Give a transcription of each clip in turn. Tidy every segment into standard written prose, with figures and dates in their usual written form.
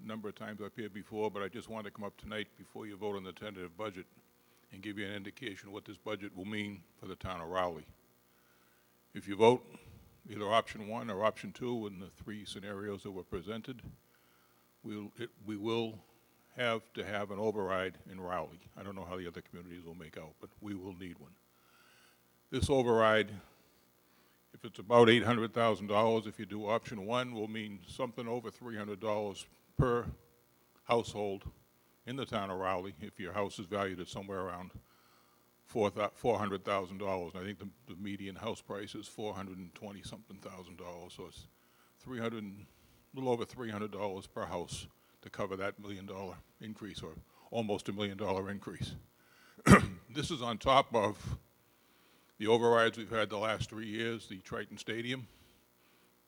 number of times up here before, but I just wanted to come up tonight before you vote on the tentative budget and give you an indication of what this budget will mean for the town of Rowley. If you vote either option 1 or option 2 in the 3 scenarios that were presented, we will have to have an override in Rowley. I don't know how the other communities will make out, but we will need one. This override, if it's about $800,000, if you do option 1, will mean something over $300 per household in the town of Rowley if your house is valued at somewhere around $400,000. I think the median house price is $420-something thousand, so it's a little over $300 per house to cover that $1 million increase, or almost $1 million increase. This is on top of the overrides we've had the last 3 years, the Triton Stadium,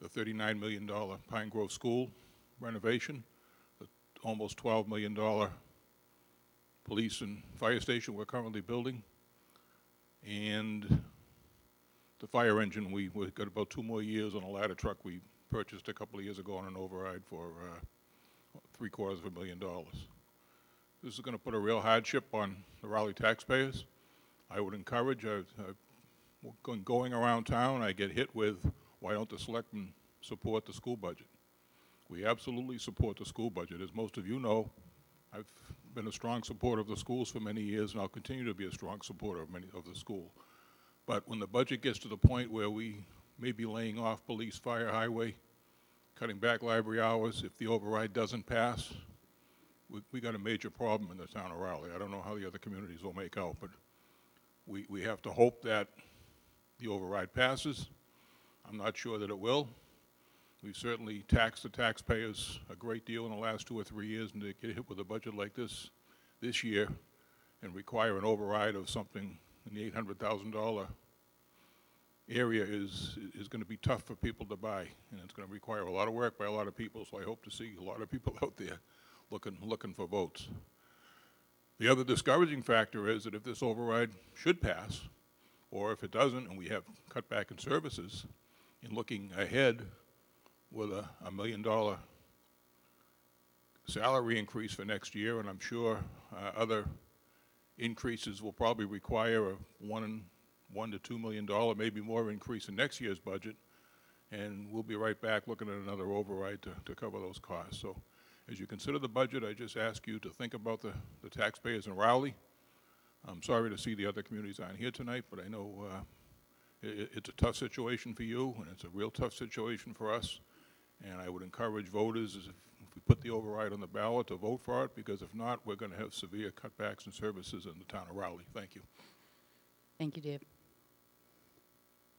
the $39 million Pine Grove School renovation, the almost $12 million police and fire station we're currently building, and the fire engine. We've got about 2 more years on a ladder truck we purchased a couple of years ago on an override for $750,000. This is going to put a real hardship on the Raleigh taxpayers. I would encourage, going around town, I get hit with, why don't the selectmen support the school budget? We absolutely support the school budget. As most of you know, I've been a strong supporter of the schools for many years, and I'll continue to be a strong supporter of many of the school. But when the budget gets to the point where we may be laying off police, fire, highway, cutting back library hours, if the override doesn't pass, we got a major problem in the town of Raleigh. I don't know how the other communities will make out, but we have to hope that the override passes. I'm not sure that it will. We've certainly taxed the taxpayers a great deal in the last 2 or 3 years, and to get hit with a budget like this year and require an override of something in the $800,000 area is going to be tough for people to buy, and it's going to require a lot of work by a lot of people, so I hope to see a lot of people out there looking for votes. The other discouraging factor is that if this override should pass, or if it doesn't and we have cut back in services, in looking ahead with a $1 million salary increase for next year, and I'm sure other increases will probably require a $1 to $2 million, maybe more increase in next year's budget, and we'll be right back looking at another override to cover those costs. So as you consider the budget, I just ask you to think about the taxpayers in Rowley. I'm sorry to see the other communities aren't here tonight, but I know it's a tough situation for you, and it's a real tough situation for us. And I would encourage voters, if we put the override on the ballot, to vote for it, because if not, we're going to have severe cutbacks in services in the town of Rowley. Thank you. Thank you, Dave.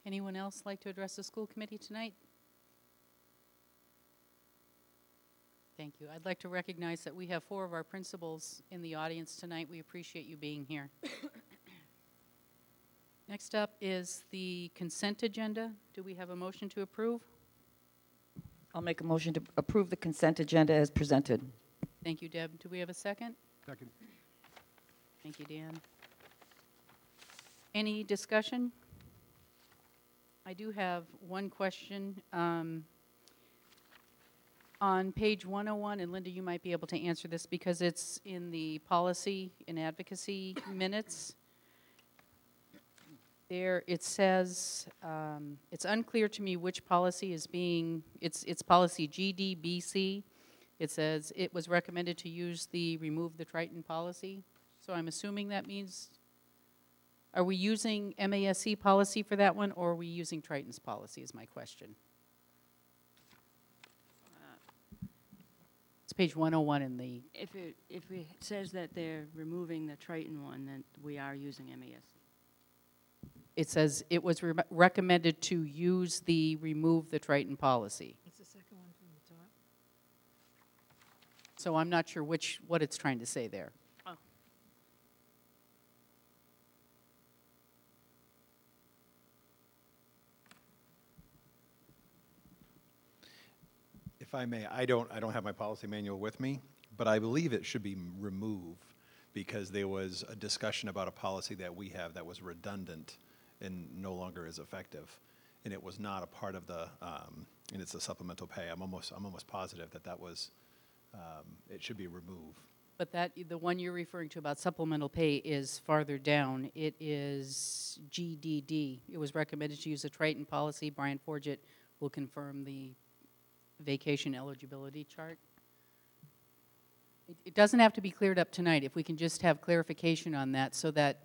Anyone else like to address the school committee tonight? Thank you. I'd like to recognize that we have 4 of our principals in the audience tonight. We appreciate you being here. Next up is the consent agenda. Do we have a motion to approve? I'll make a motion to approve the consent agenda as presented. Thank you, Deb. Do we have a second? Second. Thank you, Dan. Any discussion? I do have one question. On page 101, and Linda, you might be able to answer this because it's in the policy and advocacy minutes. There it says, it's unclear to me which policy is being, it's policy GDBC. It says it was recommended to use the remove the Triton policy. So I'm assuming that means, are we using MASC policy for that one, or are we using Triton's policy is my question. It's page 101 in the... If it says that they're removing the Triton one, then we are using MASC. It says it was recommended to use the remove the Triton policy. It's the second one from the top. So I'm not sure what it's trying to say there. Oh. If I may, I don't have my policy manual with me, but I believe it should be removed because there was a discussion about a policy that we have that was redundant and no longer is effective, and it was not a part of the and it's a supplemental pay. I'm almost positive that was it should be remove. But that, the one you're referring to about supplemental pay is farther down. It is GDD. It was recommended to use a Triton policy. Brian Forget will confirm the vacation eligibility chart. It doesn't have to be cleared up tonight. If we can just have clarification on that so that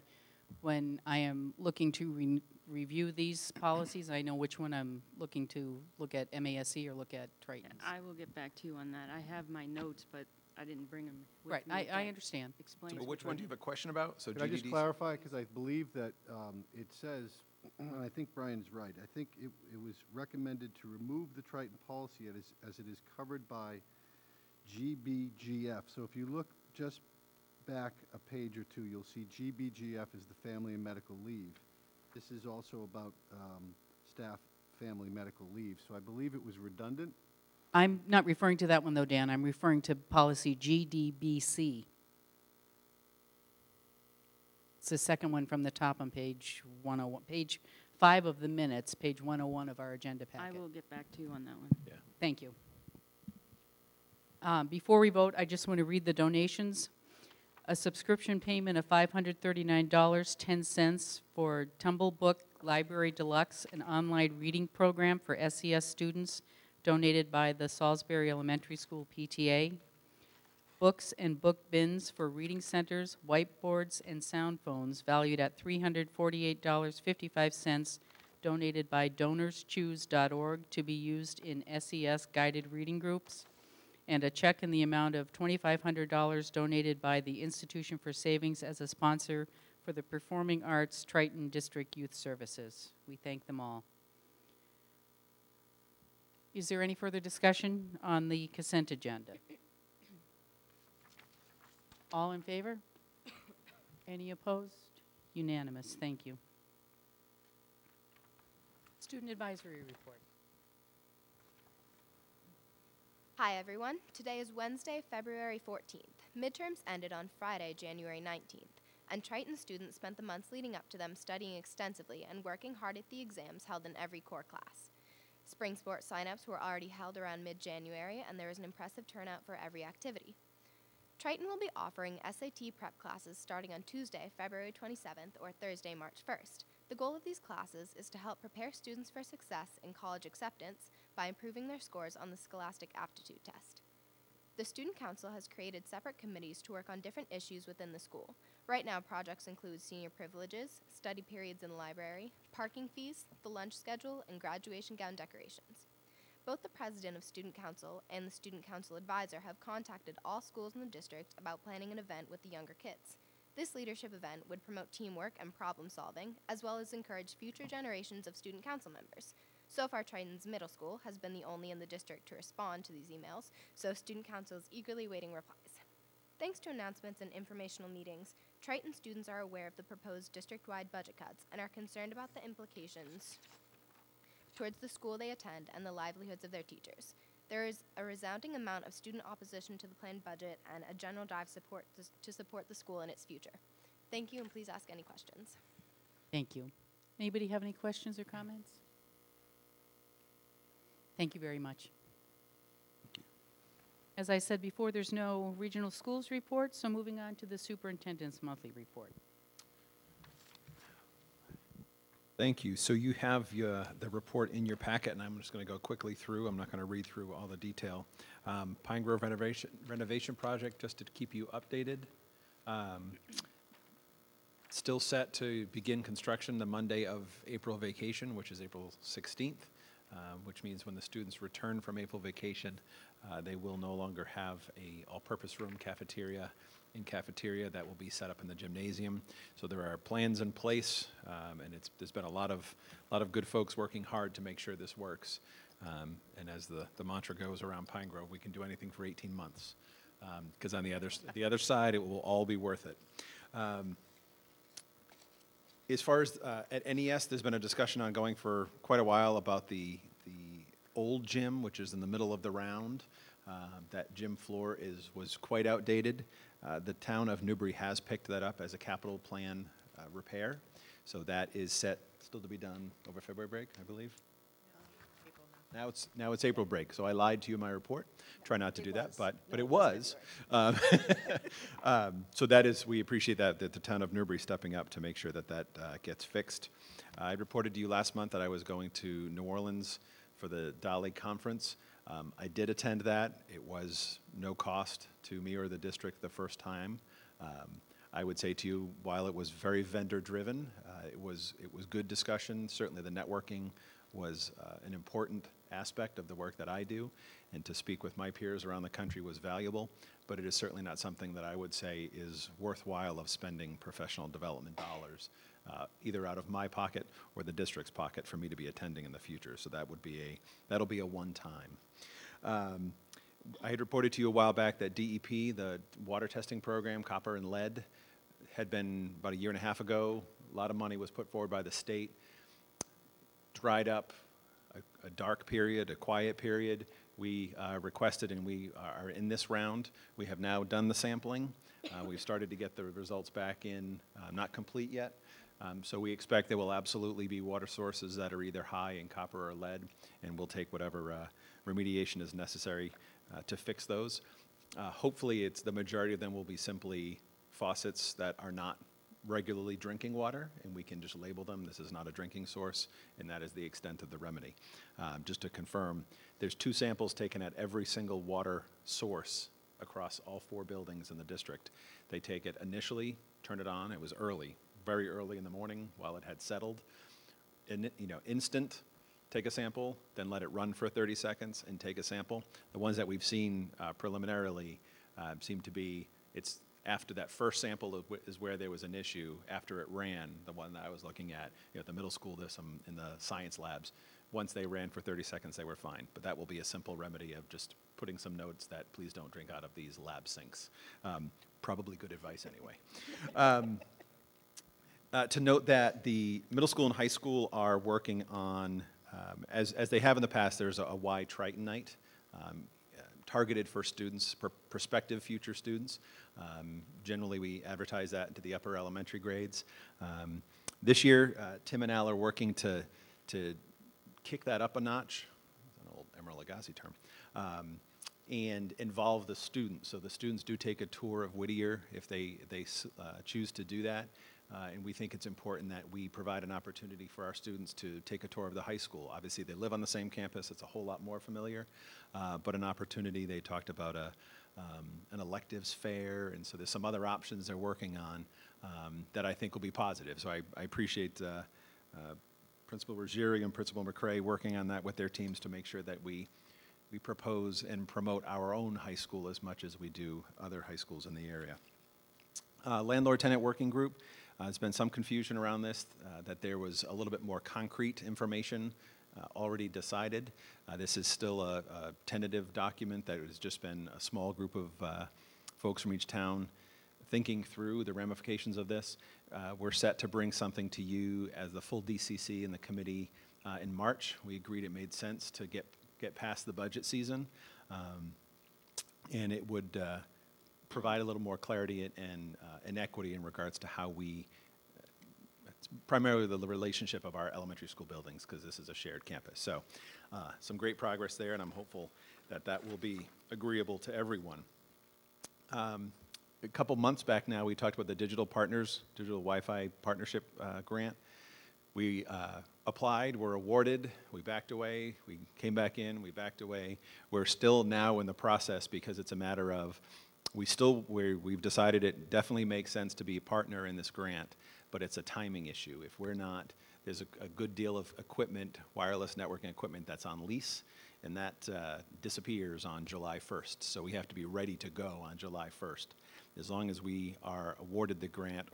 when I am looking to review these policies, I know which one I'm looking to look at MASC or look at Triton's. I will get back to you on that. I have my notes, but I didn't bring them with Right, me. I understand. Explain. But which one do you have a question about? So Could I just GDD's clarify, because I believe that it says, and I think Brian's right, I think it was recommended to remove the Triton policy as it is covered by GBGF. So if you look just back a page or two, you'll see GBGF is the family and medical leave. This is also about staff family medical leave. So I believe it was redundant. I'm not referring to that one though, Dan. I'm referring to policy GDBC. It's the second one from the top on page 101, page 5 of the minutes, page 101 of our agenda I packet. will get back to you on that one. Yeah. Thank you. Before we vote, I just want to read the donations. A subscription payment of $539.10 for Tumble Book Library Deluxe, an online reading program for SES students, donated by the Salisbury Elementary School PTA. Books and book bins for reading centers, whiteboards, and sound phones valued at $348.55, donated by DonorsChoose.org to be used in SES guided reading groups. And a check in the amount of $2,500 donated by the Institution for Savings as a sponsor for the Performing Arts Triton District Youth Services. We thank them all. Is there any further discussion on the consent agenda? All in favor? Any opposed? Unanimous. Thank you. Student Advisory Report. Hi everyone. Today is Wednesday, February 14th. Midterms ended on Friday, January 19th, and Triton students spent the months leading up to them studying extensively and working hard at the exams held in every core class. Spring sports signups were already held around mid-January, and there was an impressive turnout for every activity. Triton will be offering SAT prep classes starting on Tuesday, February 27th, or Thursday, March 1st. The goal of these classes is to help prepare students for success in college acceptance by improving their scores on the Scholastic Aptitude Test. The Student Council has created separate committees to work on different issues within the school. Right now, projects include senior privileges, study periods in the library, parking fees, the lunch schedule, and graduation gown decorations. Both the president of Student Council and the Student Council advisor have contacted all schools in the district about planning an event with the younger kids. This leadership event would promote teamwork and problem solving, as well as encourage future generations of student council members. So far, Triton's middle school has been the only in the district to respond to these emails, so Student Council is eagerly waiting replies. Thanks to announcements and informational meetings, Triton students are aware of the proposed district-wide budget cuts and are concerned about the implications towards the school they attend and the livelihoods of their teachers. There is a resounding amount of student opposition to the planned budget and a general drive to support the school and its future. Thank you, and please ask any questions. Thank you. Anybody have any questions or comments? Thank you very much. As I said before, there's no regional schools report, so moving on to the superintendent's monthly report. Thank you. So you have the report in your packet, and I'm just going to go quickly through. I'm not going to read through all the detail. Pine Grove renovation project, just to keep you updated. Still set to begin construction the Monday of April vacation, which is April 16th, which means when the students return from April vacation, they will no longer have a all-purpose room cafeteria that will be set up in the gymnasium. So there are plans in place, and there's been a lot of good folks working hard to make sure this works. And as the mantra goes around Pine Grove, we can do anything for 18 months, because on the other side, it will all be worth it. As far as at NES, there's been a discussion ongoing for quite a while about the old gym, which is in the middle of the round. That gym floor was quite outdated. The town of Newbury has picked that up as a capital plan repair. So that is set still to be done over February break, I believe. Now it's April break, so I lied to you in my report. Try not to do that, but it was. So that is, we appreciate that the town of Newbury stepping up to make sure that gets fixed. I reported to you last month that I was going to New Orleans for the DALI conference. I did attend that. It was no cost to me or the district the first time. I would say to you, while it was very vendor-driven, it was good discussion. Certainly the networking was an important aspect of the work that I do, and to speak with my peers around the country was valuable, but it is certainly not something that I would say is worthwhile of spending professional development dollars, either out of my pocket or the district's pocket for me to be attending in the future. So that'll be a one-time. I had reported to you a while back that DEP, the water testing program, copper and lead, had been about a year and a half ago. A lot of money was put forward by the state, dried up, a dark period, a quiet period. We requested, and we are in this round. We have now done the sampling. We've started to get the results back in, not complete yet. So we expect there will absolutely be water sources that are either high in copper or lead, and we'll take whatever remediation is necessary to fix those. Hopefully, the majority of them will be simply faucets that are not regularly drinking water, and we can just label them, this is not a drinking source, and that is the extent of the remedy. Just to confirm, there's 2 samples taken at every single water source across all 4 buildings in the district. They take it initially, turn it on, it was early, very early in the morning while it had settled. Instant, take a sample, then let it run for 30 seconds and take a sample. The ones that we've seen preliminarily seem to be, it's after that first sample is where there was an issue. After it ran, the one that I was looking at, at the middle school, there's some in the science labs. Once they ran for 30 seconds, they were fine. But that will be a simple remedy of just putting some notes that please don't drink out of these lab sinks. Probably good advice anyway. To note that the middle school and high school are working on, as they have in the past, there's a Y Triton night targeted for students, prospective future students. Generally, we advertise that to the upper elementary grades. This year, Tim and Al are working to kick that up a notch, an old Emeril Lagasse term, and involve the students. So the students do take a tour of Whittier if they choose to do that. And we think it's important that we provide an opportunity for our students to take a tour of the high school. Obviously, they live on the same campus. It's a whole lot more familiar. But an opportunity, they talked about an electives fair, and so there's some other options they're working on that I think will be positive. So I appreciate Principal Ruggieri and Principal McCray working on that with their teams to make sure that we propose and promote our own high school as much as we do other high schools in the area. Landlord-tenant working group. There's been some confusion around this, that there was a little bit more concrete information already decided. This is still a tentative document that has just been a small group of folks from each town thinking through the ramifications of this. We're set to bring something to you as the full DCC and the committee in March. We agreed it made sense to get past the budget season, and it would provide a little more clarity and equity in regards to how we, primarily the relationship of our elementary school buildings, because this is a shared campus. So some great progress there, and I'm hopeful that that will be agreeable to everyone. A couple months back now, we talked about the Digital Wi-Fi Partnership Grant. We applied, were awarded, we backed away, we came back in, we backed away. We're still now in the process because it's a matter of we've decided it definitely makes sense to be a partner in this grant, but it's a timing issue. If we're not, there's a good deal of equipment, wireless networking equipment that's on lease, and that disappears on July 1st. So we have to be ready to go on July 1st. As long as we are awarded the grant,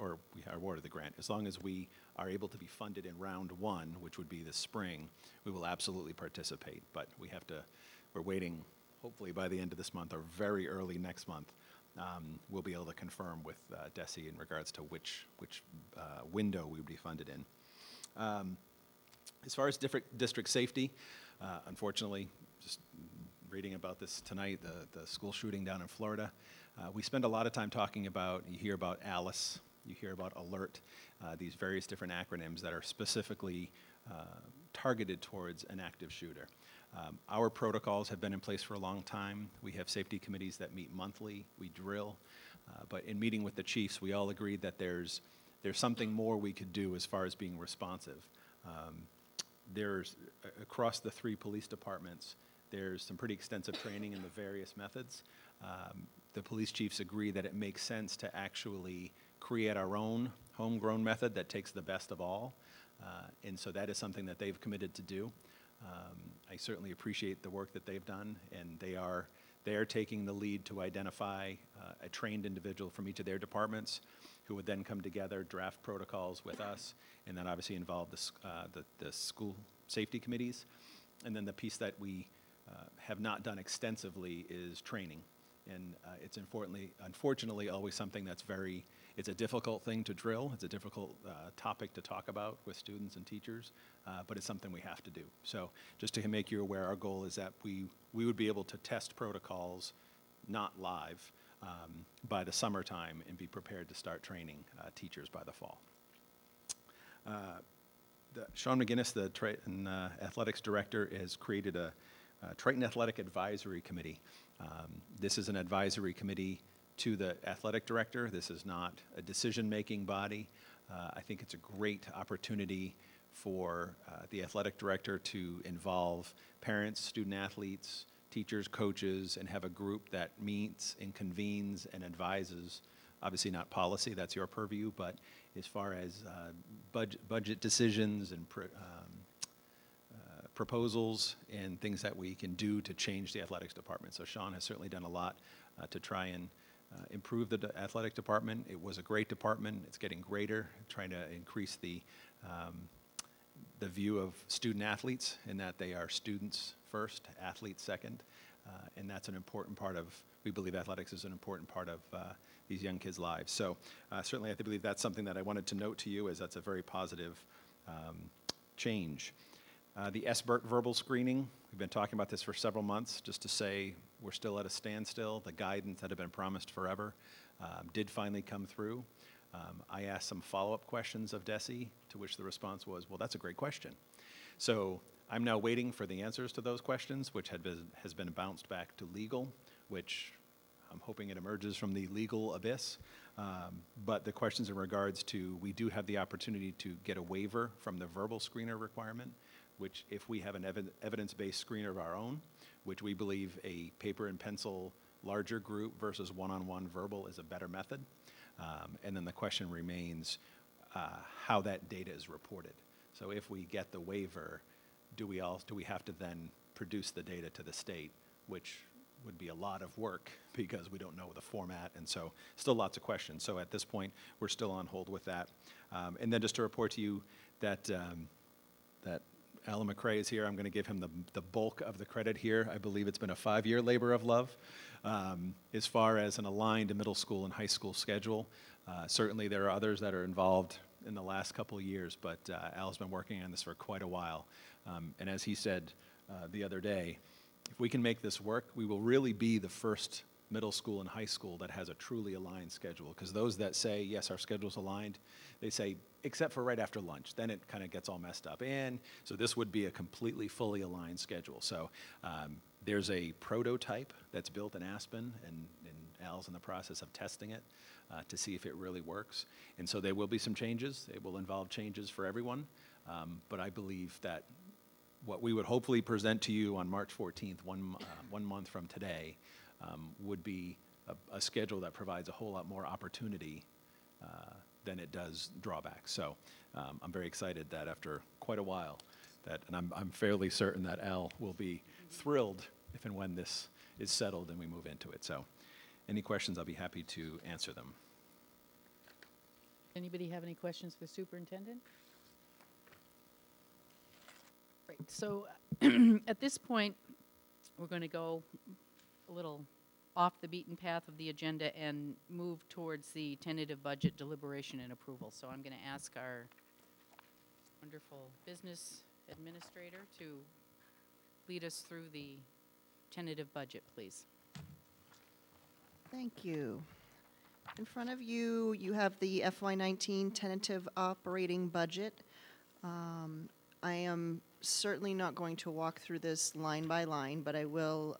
as long as we are able to be funded in round 1, which would be this spring, we will absolutely participate. But we're waiting, hopefully by the end of this month or very early next month, we'll be able to confirm with DESE in regards to which window we would be funded in. As far as district safety, unfortunately, just reading about this tonight, the school shooting down in Florida, we spend a lot of time talking about, you hear about ALICE, you hear about ALERT, these various different acronyms that are specifically targeted towards an active shooter. Our protocols have been in place for a long time. We have safety committees that meet monthly. We drill. But in meeting with the chiefs, we all agreed that there's something more we could do as far as being responsive. There's, across the 3 police departments, there's some pretty extensive training in the various methods. The police chiefs agree that it makes sense to actually create our own homegrown method that takes the best of all. And so that is something that they've committed to do. I certainly appreciate the work that they've done, and they are taking the lead to identify a trained individual from each of their departments who would then come together, draft protocols with us, and then obviously involve the school safety committees. And then the piece that we have not done extensively is training. And it's unfortunately always something that's it's a difficult thing to drill. It's a difficult topic to talk about with students and teachers, but it's something we have to do. So just to make you aware, our goal is that we would be able to test protocols, not live, by the summertime and be prepared to start training teachers by the fall. Sean McGinnis, the Triton Athletics Director, has created a Triton Athletic Advisory Committee. This is an advisory committee to the athletic director. This is not a decision-making body. I think it's a great opportunity for the athletic director to involve parents, student athletes, teachers, coaches, and have a group that meets and convenes and advises. Obviously not policy, that's your purview, but as far as budget decisions and proposals and things that we can do to change the athletics department. So Sean has certainly done a lot to try and improve the athletic department. It was a great department. It's getting greater, trying to increase the view of student athletes in that they are students first, athletes second. And that's an important part of, we believe athletics is an important part of these young kids' lives. So certainly I believe that's something that I wanted to note to you, as that's a very positive change. The SBIRT verbal screening, we've been talking about this for several months, just to say we're still at a standstill. The guidance that had been promised forever did finally come through. I asked some follow-up questions of DESE, to which the response was, well, that's a great question. So I'm now waiting for the answers to those questions, which has been bounced back to legal, which I'm hoping it emerges from the legal abyss. But the questions in regards to, we do have the opportunity to get a waiver from the verbal screener requirement, which if we have an evidence-based screener of our own, which we believe a paper and pencil larger group versus one-on-one verbal is a better method. And then the question remains how that data is reported. So if we get the waiver, do we have to then produce the data to the state, which would be a lot of work because we don't know the format, and so still lots of questions. So at this point, we're still on hold with that. And then just to report to you that Alan McCrae is here. I'm going to give him the bulk of the credit here. I believe it's been a 5-year labor of love as far as an aligned middle school and high school schedule. Certainly there are others that are involved in the last couple of years, but Al's been working on this for quite a while. And as he said the other day, if we can make this work, we will really be the first middle school and high school that has a truly aligned schedule. Because those that say, yes, our schedule's aligned, they say, except for right after lunch. Then it kind of gets all messed up. And so this would be a completely fully aligned schedule. So there's a prototype that's built in Aspen, and Al's in the process of testing it to see if it really works. And so there will be some changes. It will involve changes for everyone. But I believe that what we would hopefully present to you on March 14th, one month from today, would be a schedule that provides a whole lot more opportunity than it does drawbacks. So I'm very excited that after quite a while, and I'm fairly certain that Al will be thrilled if and when this is settled and we move into it. So any questions, I'll be happy to answer them. Anybody have any questions for the superintendent? Great. So at this point, we're going to go a little off the beaten path of the agenda and move towards the tentative budget deliberation and approval. So I'm going to ask our wonderful business administrator to lead us through the tentative budget, please. Thank you. In front of you, you have the FY19 tentative operating budget. I am certainly not going to walk through this line by line, but I will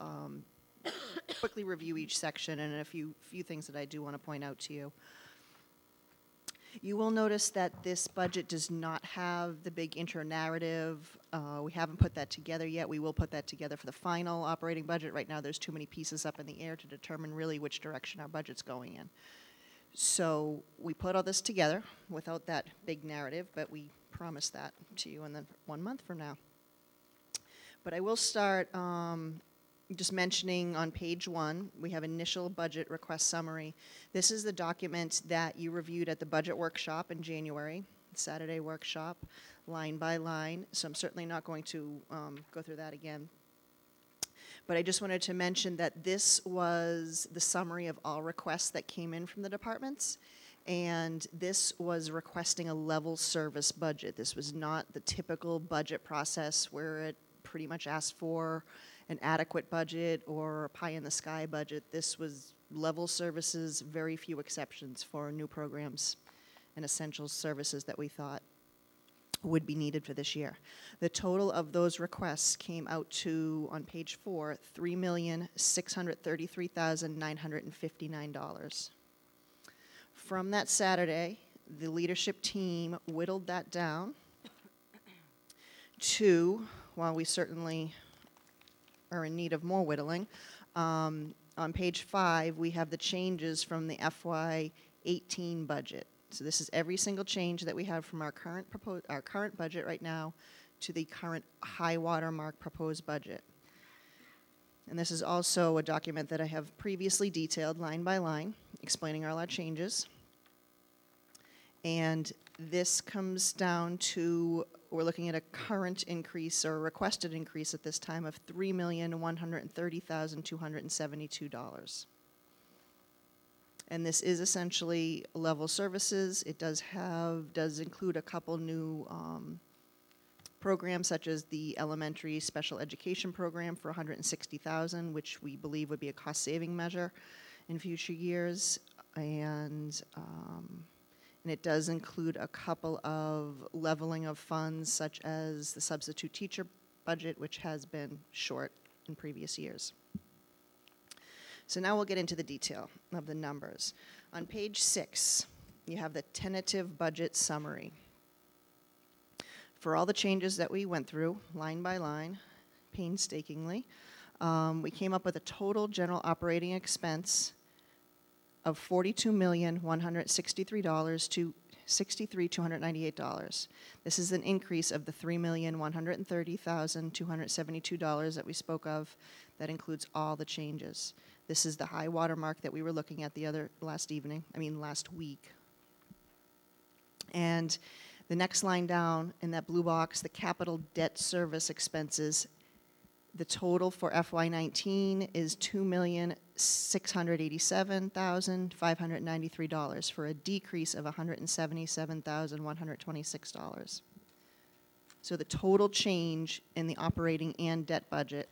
quickly review each section and a few things that I do want to point out to you. You will notice that this budget does not have the big inter-narrative. We haven't put that together yet. We will put that together for the final operating budget. Right now, there's too many pieces up in the air to determine really which direction our budget's going in. So we put all this together without that big narrative, but we promise that to you in 1 month from now. But I will start just mentioning on page 1, we have initial budget request summary. This is the document that you reviewed at the budget workshop in January, Saturday workshop, line by line. So I'm certainly not going to go through that again. But I just wanted to mention that this was the summary of all requests that came in from the departments. And this was requesting a level service budget. This was not the typical budget process where it pretty much asked for an adequate budget or a pie-in-the-sky budget. This was level services, very few exceptions for new programs and essential services that we thought would be needed for this year. The total of those requests came out to, on page 4, $3,633,959. From that Saturday, the leadership team whittled that down to, while we certainly are in need of more whittling, on page 5, we have the changes from the FY18 budget. So this is every single change that we have from our current budget right now to the current high water mark proposed budget. And this is also a document that I have previously detailed line by line, explaining all our changes. And this comes down to, we're looking at a current increase or requested increase at this time of $3,130,272. And this is essentially level services. It does include a couple new programs, such as the elementary special education program for $160,000, which we believe would be a cost-saving measure in future years. And it does include a couple of leveling of funds, such as the substitute teacher budget, which has been short in previous years. So now we'll get into the detail of the numbers. On page 6, you have the tentative budget summary. For all the changes that we went through, line by line, painstakingly, we came up with a total general operating expense of $42,163,000 to $63,298. This is an increase of the $3,130,272 that we spoke of. That includes all the changes. This is the high water mark that we were looking at last week. And the next line down in that blue box, the capital debt service expenses, the total for FY19 is $2,687,593 for a decrease of $177,126. So the total change in the operating and debt budget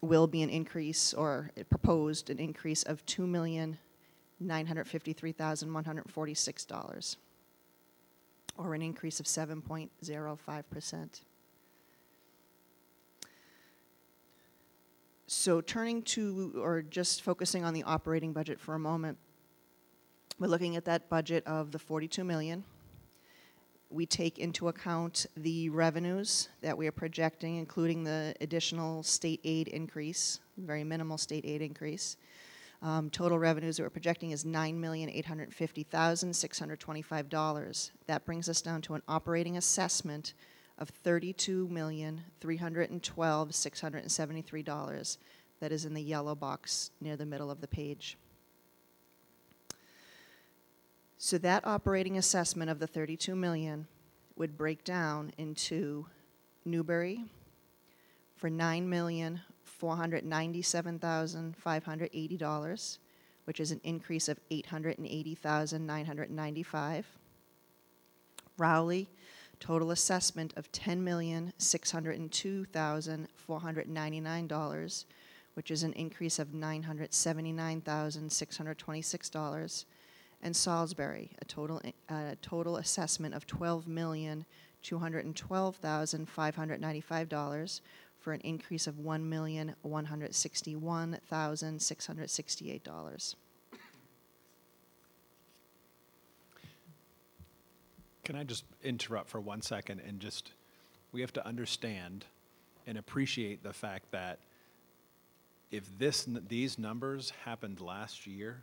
will be an increase, or proposed an increase of $2,953,146, or an increase of 7.05%. So turning to, or just focusing on the operating budget for a moment, we're looking at that budget of the $42 million. We take into account the revenues that we are projecting, including the additional state aid increase, very minimal state aid increase. Total revenues that we're projecting is $9,850,625. That brings us down to an operating assessment of $32,312,673. That is in the yellow box near the middle of the page. So that operating assessment of the $32 million would break down into Newbury for $9,497,580, which is an increase of $880,995. Rowley, total assessment of $10,602,499, which is an increase of $979,626. And Salisbury, a total assessment of $12,202,999, $212,595 for an increase of $1,161,668. Can I just interrupt for 1 second and just, we have to understand and appreciate the fact that if these numbers happened last year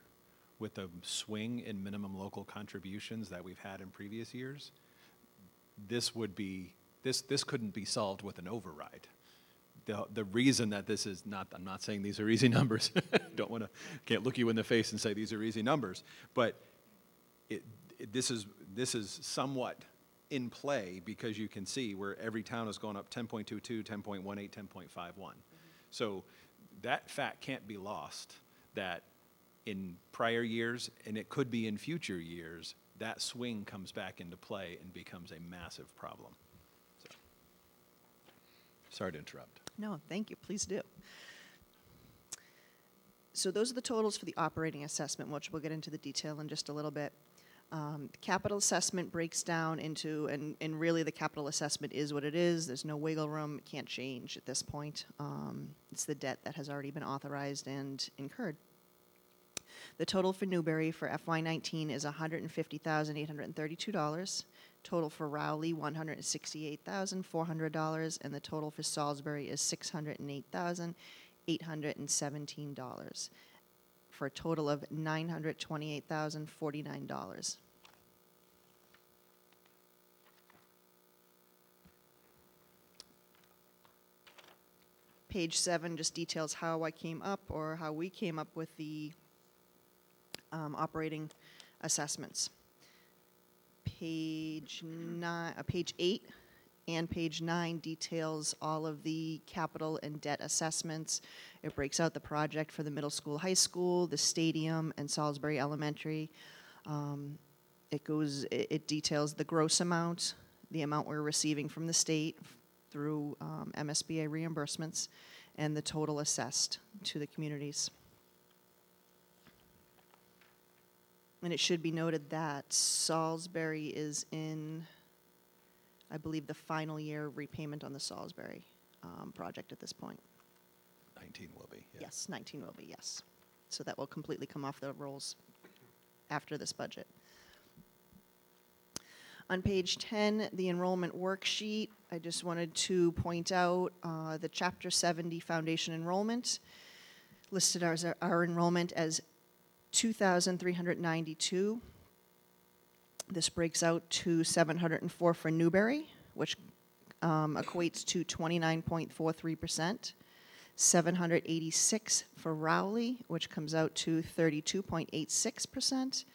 with the swing in minimum local contributions that we've had in previous years, this couldn't be solved with an override. The reason that this is not, I'm not saying these are easy numbers. Can't look you in the face and say these are easy numbers, but this is somewhat in play because you can see where every town is going up 10.22, 10.18, 10.51. So that fact can't be lost, that in prior years, and it could be in future years, that swing comes back into play and becomes a massive problem. So, sorry to interrupt. No, thank you. Please do. So those are the totals for the operating assessment, which we'll get into the detail in just a little bit. The capital assessment breaks down into, and really the capital assessment is what it is. There's no wiggle room. It can't change at this point. It's the debt that has already been authorized and incurred. The total for Newbury for FY19 is $150,832. Total for Rowley, $168,400, and the total for Salisbury is $608,817, for a total of $928,049. Page 7 just details how I came up, or how we came up with the operating assessments. Page 8 and page 9 details all of the capital and debt assessments. It breaks out the project for the middle school, high school, the stadium, and Salisbury Elementary. It details the gross amount, the amount we're receiving from the state through MSBA reimbursements, and the total assessed to the communities. And it should be noted that Salisbury is in, I believe, the final year repayment on the Salisbury project at this point. 19 will be. Yeah. Yes, 19 will be, yes. So that will completely come off the rolls after this budget. On page 10, the enrollment worksheet, I just wanted to point out the Chapter 70 Foundation enrollment listed our enrollment as 2,392. This breaks out to 704 for Newbury, which equates to 29.43%. 786 for Rowley, which comes out to 32.86%.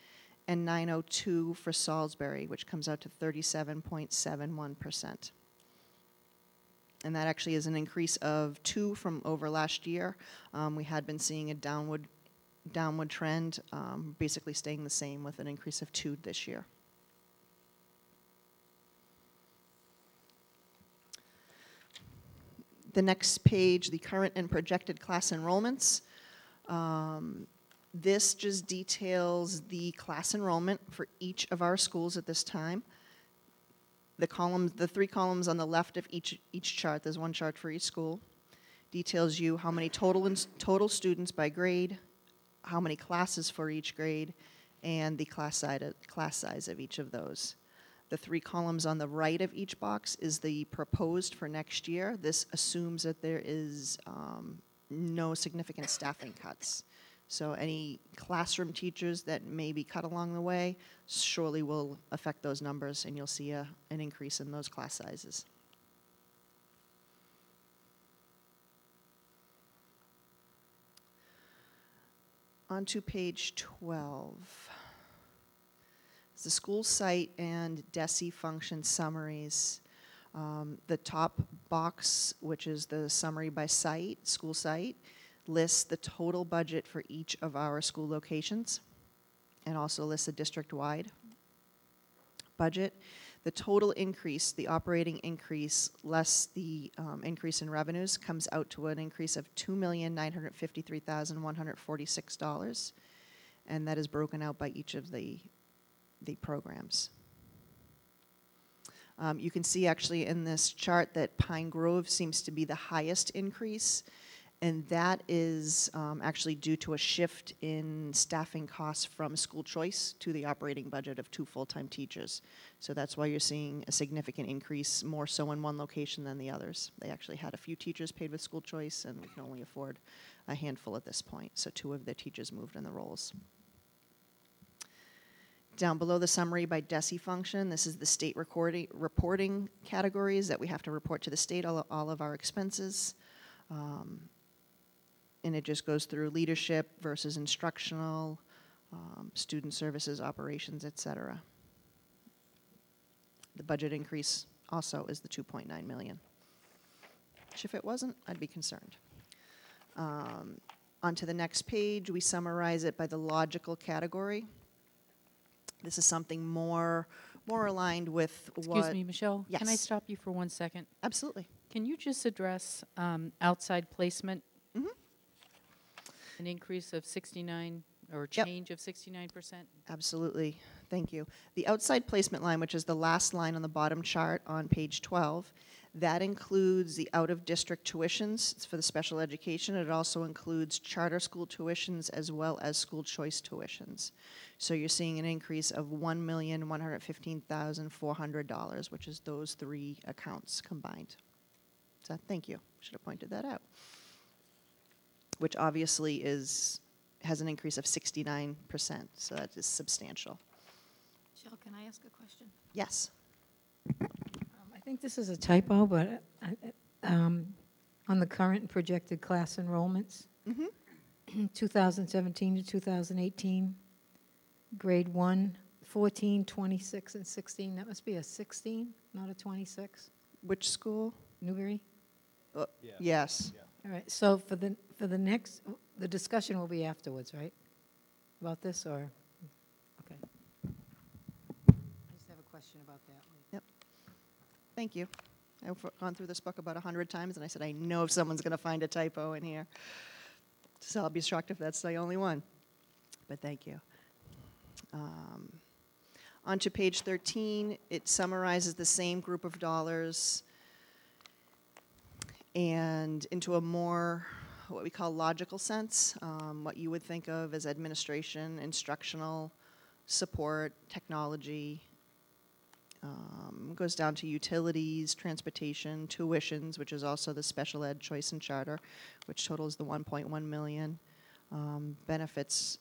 And 902 for Salisbury, which comes out to 37.71%. And that actually is an increase of 2 from over last year. We had been seeing a downward trend, basically staying the same with an increase of 2 this year. The next page, the current and projected class enrollments. This just details the class enrollment for each of our schools at this time. The 3 columns on the left of each chart, there's one chart for each school, details you how many total students by grade, how many classes for each grade, and the class size of each of those. The 3 columns on the right of each box is the proposed for next year. This assumes that there is no significant staffing cuts. So any classroom teachers that may be cut along the way surely will affect those numbers, and you'll see an increase in those class sizes. On to page 12. It's the school site and DESE function summaries. The top box, which is the summary by site, school site, lists the total budget for each of our school locations and also lists the district-wide budget. The total increase, the operating increase, less the increase in revenues, comes out to an increase of $2,953,146, and that is broken out by each of the programs. You can see actually in this chart that Pine Grove seems to be the highest increase, and that is actually due to a shift in staffing costs from school choice to the operating budget of 2 full-time teachers. So that's why you're seeing a significant increase, more so in one location than the others. They actually had a few teachers paid with school choice, and we can only afford a handful at this point. So 2 of the teachers moved in the roles. Down below the summary by DESI function, this is the state reporting categories that we have to report to the state, all of our expenses. And it just goes through leadership versus instructional, student services, operations, et cetera. The budget increase also is the 2.9 million. Which if it wasn't, I'd be concerned. On to the next page, we summarize it by the logical category. This is something more aligned with what... Excuse me, Michelle? Can I Yes. stop you for 1 second? Absolutely. Can you just address outside placement? Mhm. An increase of 69, or Yep. change of 69%? Absolutely. Thank you. The outside placement line, which is the last line on the bottom chart on page 12, that includes the out-of-district tuitions. It's for the special education. It also includes charter school tuitions as well as school choice tuitions. So you're seeing an increase of $1,115,400, which is those 3 accounts combined. So thank you. Should have pointed that out. Which obviously has an increase of 69%, so that is substantial. Michelle, can I ask a question? Yes. I think this is a typo, but on the current and projected class enrollments, 2017 to 2018, grade 1, 14, 26, and 16. That must be a 16, not a 26. Which school? Newbury? Yes. All right, so for the next, the discussion will be afterwards, right? About this, or, okay. I just have a question about that. Thank you. I've gone through this book about 100 times, and I said, I know if someone's going to find a typo in here. So I'll be shocked if that's the only one. But thank you. On to page 13, it summarizes the same group of dollars and into a more, what we call logical sense, what you would think of as administration, instructional, support, technology. Goes down to utilities, transportation, tuitions, which is also the special ed choice and charter, which totals the 1.1 million. Benefits,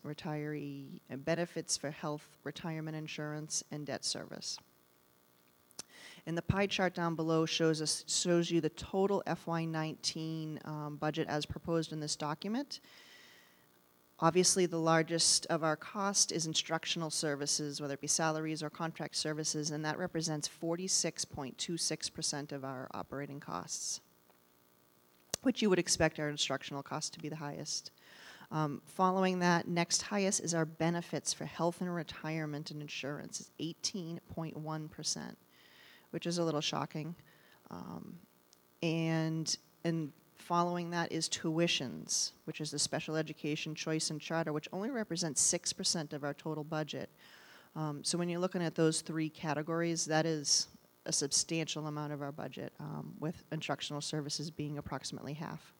benefits for health, retirement insurance, and debt service. And the pie chart down below shows you the total FY19 budget as proposed in this document. Obviously, the largest of our cost is instructional services, whether it be salaries or contract services, and that represents 46.26% of our operating costs, which you would expect our instructional costs to be the highest. Following that, next highest is our benefits for health and retirement and insurance, is 18.1%, which is a little shocking. And following that is tuitions, which is the special education choice and charter, which only represents 6% of our total budget. So when you're looking at those 3 categories, that is a substantial amount of our budget, with instructional services being approximately half.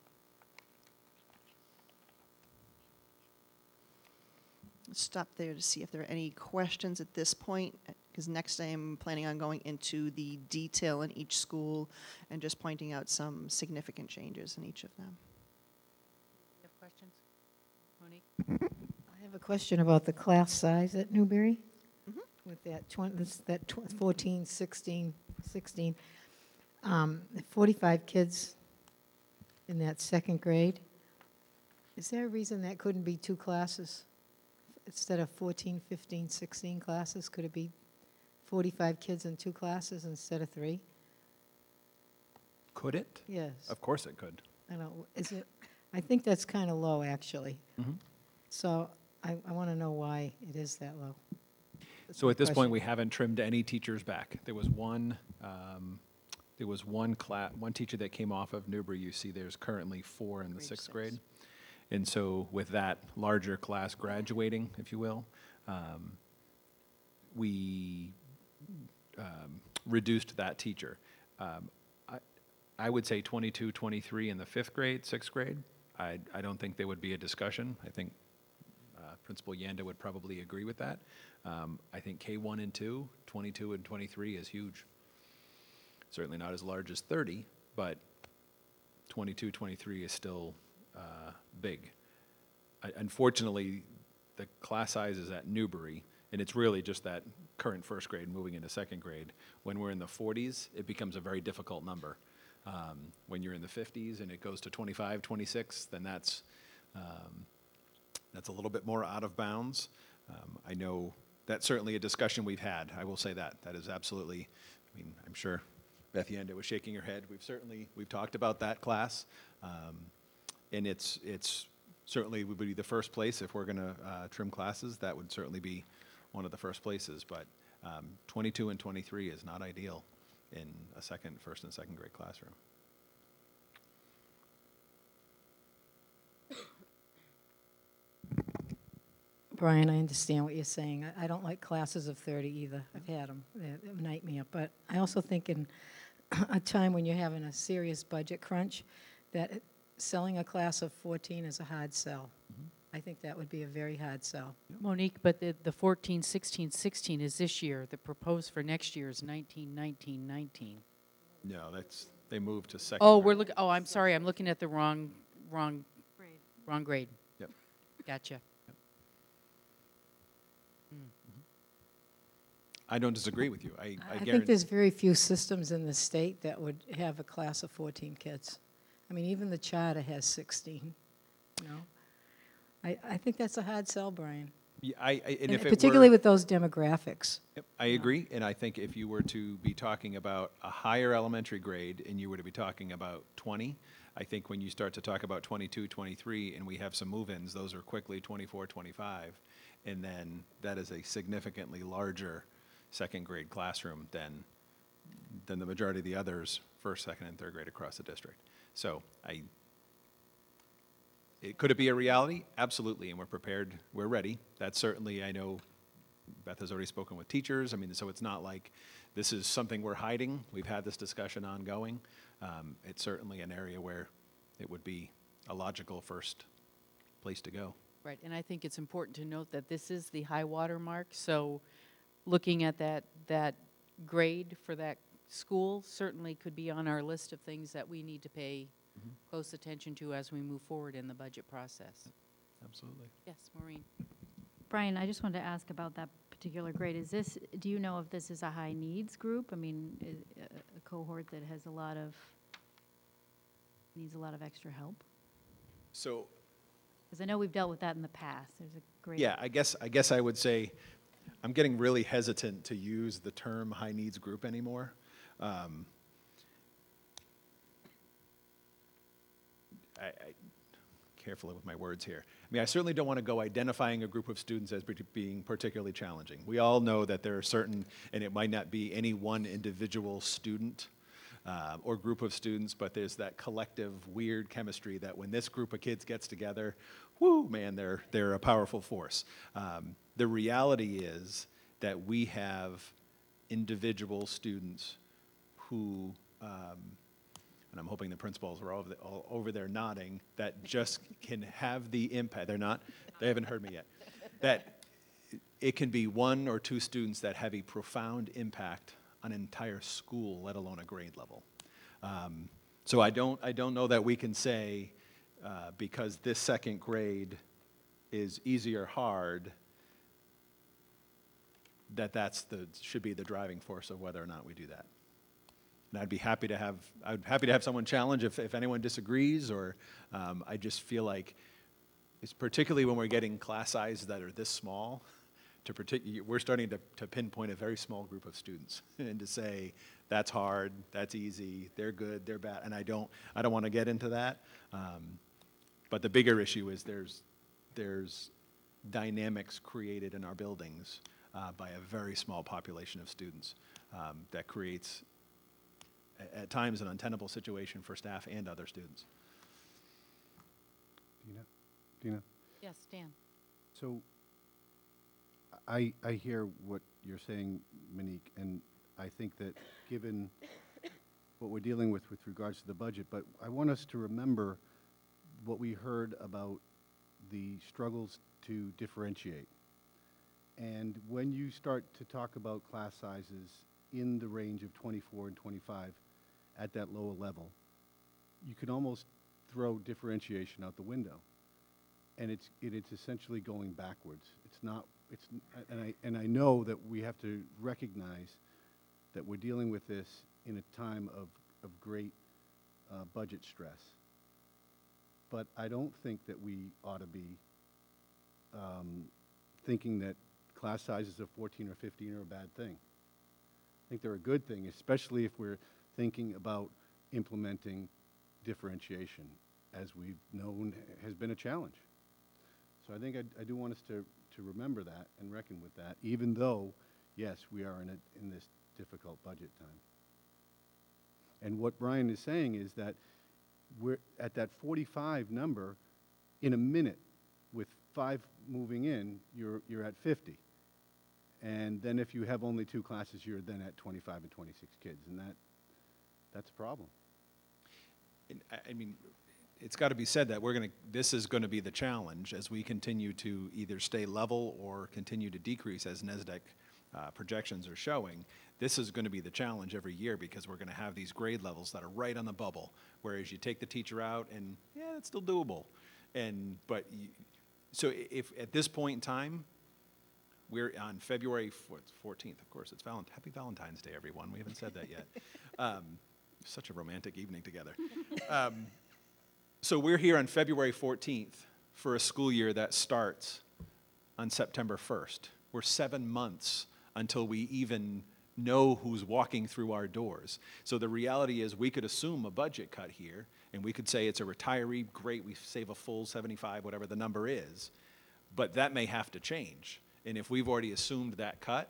Let's stop there to see if there are any questions at this point, because next I am planning on going into the detail in each school and just pointing out some significant changes in each of them. You have questions? Monique? I have a question about the class size at Newbury. With that 14, 16, 16. 45 kids in that 2nd grade. Is there a reason that couldn't be 2 classes? Instead of 14, 15, 16 classes, could it be 45 kids in 2 classes instead of 3? Could it? Yes. Of course it could. I don't, is it, I think that's kind of low, actually. So I want to know why it is that low. That's So my at this point, question. we haven't trimmed any teachers back. There was one teacher that came off of Newbury. You see there's currently 4 in the Grade 6th 6. grade. And so with that larger class graduating, if you will, we reduced that teacher. I would say 22, 23 in the 5th grade, 6th grade. I don't think there would be a discussion. I think Principal Yanda would probably agree with that. I think K1 and 2, 22 and 23 is huge. Certainly not as large as 30, but 22, 23 is still big. Unfortunately, the class sizes at Newbury, and it's really just that current 1st grade moving into 2nd grade, when we're in the 40s, it becomes a very difficult number. When you're in the 50s and it goes to 25, 26, then that's a little bit more out of bounds. I know that's certainly a discussion we've had. I will say that. That is absolutely, I mean, I'm sure Beth Yanda was shaking her head. We've talked about that class. And it's certainly would be the first place if we're going to trim classes. That would certainly be one of the first places. But 22 and 23 is not ideal in a first and second grade classroom. Brian, I understand what you're saying. I don't like classes of 30 either. I've had them. They're a nightmare. But I also think in a time when you're having a serious budget crunch, that selling a class of 14 is a hard sell. I think that would be a very hard sell. Monique, but the 14, 16, 16 is this year. The proposed for next year is 19, 19, 19. No, they moved to 2nd Oh, grade. I'm sorry, I'm looking at the wrong grade. Yep. Gotcha. I don't disagree with you. I I guarantee. think there's very few systems in the state that would have a class of 14 kids. I mean, even the charter has 16, you know? I think that's a hard sell, Brian. Yeah, and And if it particularly were, with those demographics. Yep, I agree, and I think if you were to be talking about a higher elementary grade and you were to be talking about 20, I think when you start to talk about 22, 23, and we have some move-ins, those are quickly 24, 25, and then that is a significantly larger 2nd grade classroom than the majority of the others, 1st, 2nd, and 3rd grade across the district. So could it be a reality? Absolutely, and we're prepared, we're ready. That's certainly, I know Beth has already spoken with teachers. I mean, so it's not like this is something we're hiding. We've had this discussion ongoing. It's certainly an area where it would be a logical first place to go. Right, and I think it's important to note that this is the high water mark, so looking at that grade for that school certainly could be on our list of things that we need to pay close attention to as we move forward in the budget process. Absolutely. Yes, Maureen. Brian, I just wanted to ask about that particular grade. Do you know if this is a high needs group? I mean, a cohort that has needs a lot of extra help? So, Because I know we've dealt with that in the past. There's a great. yeah, I guess I would say I'm getting really hesitant to use the term high needs group anymore. Carefully with my words here. I mean, I certainly don't want to go identifying a group of students as being particularly challenging. We all know that there are certain, and it might not be any one individual student or group of students, but there's that collective weird chemistry that when this group of kids gets together, whoo, man, they're a powerful force. The reality is that we have individual students who, and I'm hoping the principals are all over there nodding, that just can have the impact. They haven't heard me yet. That it can be 1 or 2 students that have a profound impact on an entire school, let alone a grade level. So I don't know that we can say because this 2nd grade is easy or hard, that should be the driving force of whether or not we do that. And I'd be happy to have someone challenge if anyone disagrees, or I just feel like, it's particularly when we're getting class sizes that are this small, we're starting to pinpoint a very small group of students and to say that's hard, that's easy, they're good, they're bad, and I don't want to get into that. But the bigger issue is there's dynamics created in our buildings by a very small population of students that creates at times an untenable situation for staff and other students. Dina? Yes, Dan. So I hear what you're saying, Monique, and I think that given what we're dealing with regards to the budget, but I want us to remember what we heard about the struggles to differentiate. And when you start to talk about class sizes in the range of 24 and 25 at that lower level, you can almost throw differentiation out the window. And it's essentially going backwards. It's not, and I know that we have to recognize that we're dealing with this in a time of great budget stress. But I don't think that we ought to be thinking that class sizes of 14 or 15 are a bad thing. I think they're a good thing, especially if we're thinking about implementing differentiation, as we've known has been a challenge. So I think I do want us to remember that and reckon with that, even though, yes, we are in this difficult budget time. And what Brian is saying is that we're at that 45 number. In a minute, with 5 moving in, you're at 50. And then if you have only 2 classes, you're then at 25 and 26 kids, and that's a problem. And I mean, it's got to be said that this is going to be the challenge as we continue to either stay level or continue to decrease, as NESDEC projections are showing. This is going to be the challenge every year, because we're going to have these grade levels that are right on the bubble, whereas you take the teacher out and, yeah, it's still doable. So if at this point in time, we're on February 14th, of course, it's Happy Valentine's Day, everyone. We haven't said that yet. Such a romantic evening together. So we're here on February 14th for a school year that starts on September 1st. We're 7 months until we even know who's walking through our doors. So the reality is we could assume a budget cut here, and we could say it's a retiree, great, we save a full 75, whatever the number is, but that may have to change. And if we've already assumed that cut,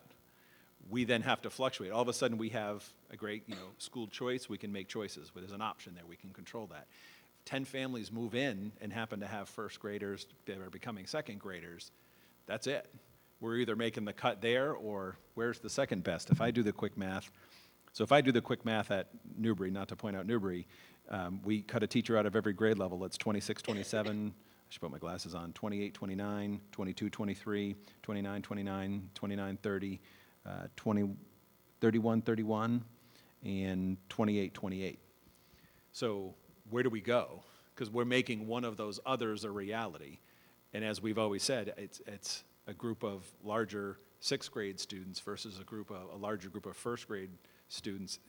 we then have to fluctuate. All of a sudden we have a great, school choice, we can make choices, but there's an option there, we can control that. 10 families move in and happen to have first graders that are becoming second graders, that's it. We're either making the cut there, or where's the second best? If I do the quick math, at Newbury, not to point out Newbury, we cut a teacher out of every grade level. It's 26, 27, I should put my glasses on, 28, 29, 22, 23, 29, 29, 29, 30, 20, 31, 31, and 28, 28. So where do we go? Because we're making one of those others a reality. And as we've always said, it's a group of larger 6th grade students versus a larger group of 1st grade students.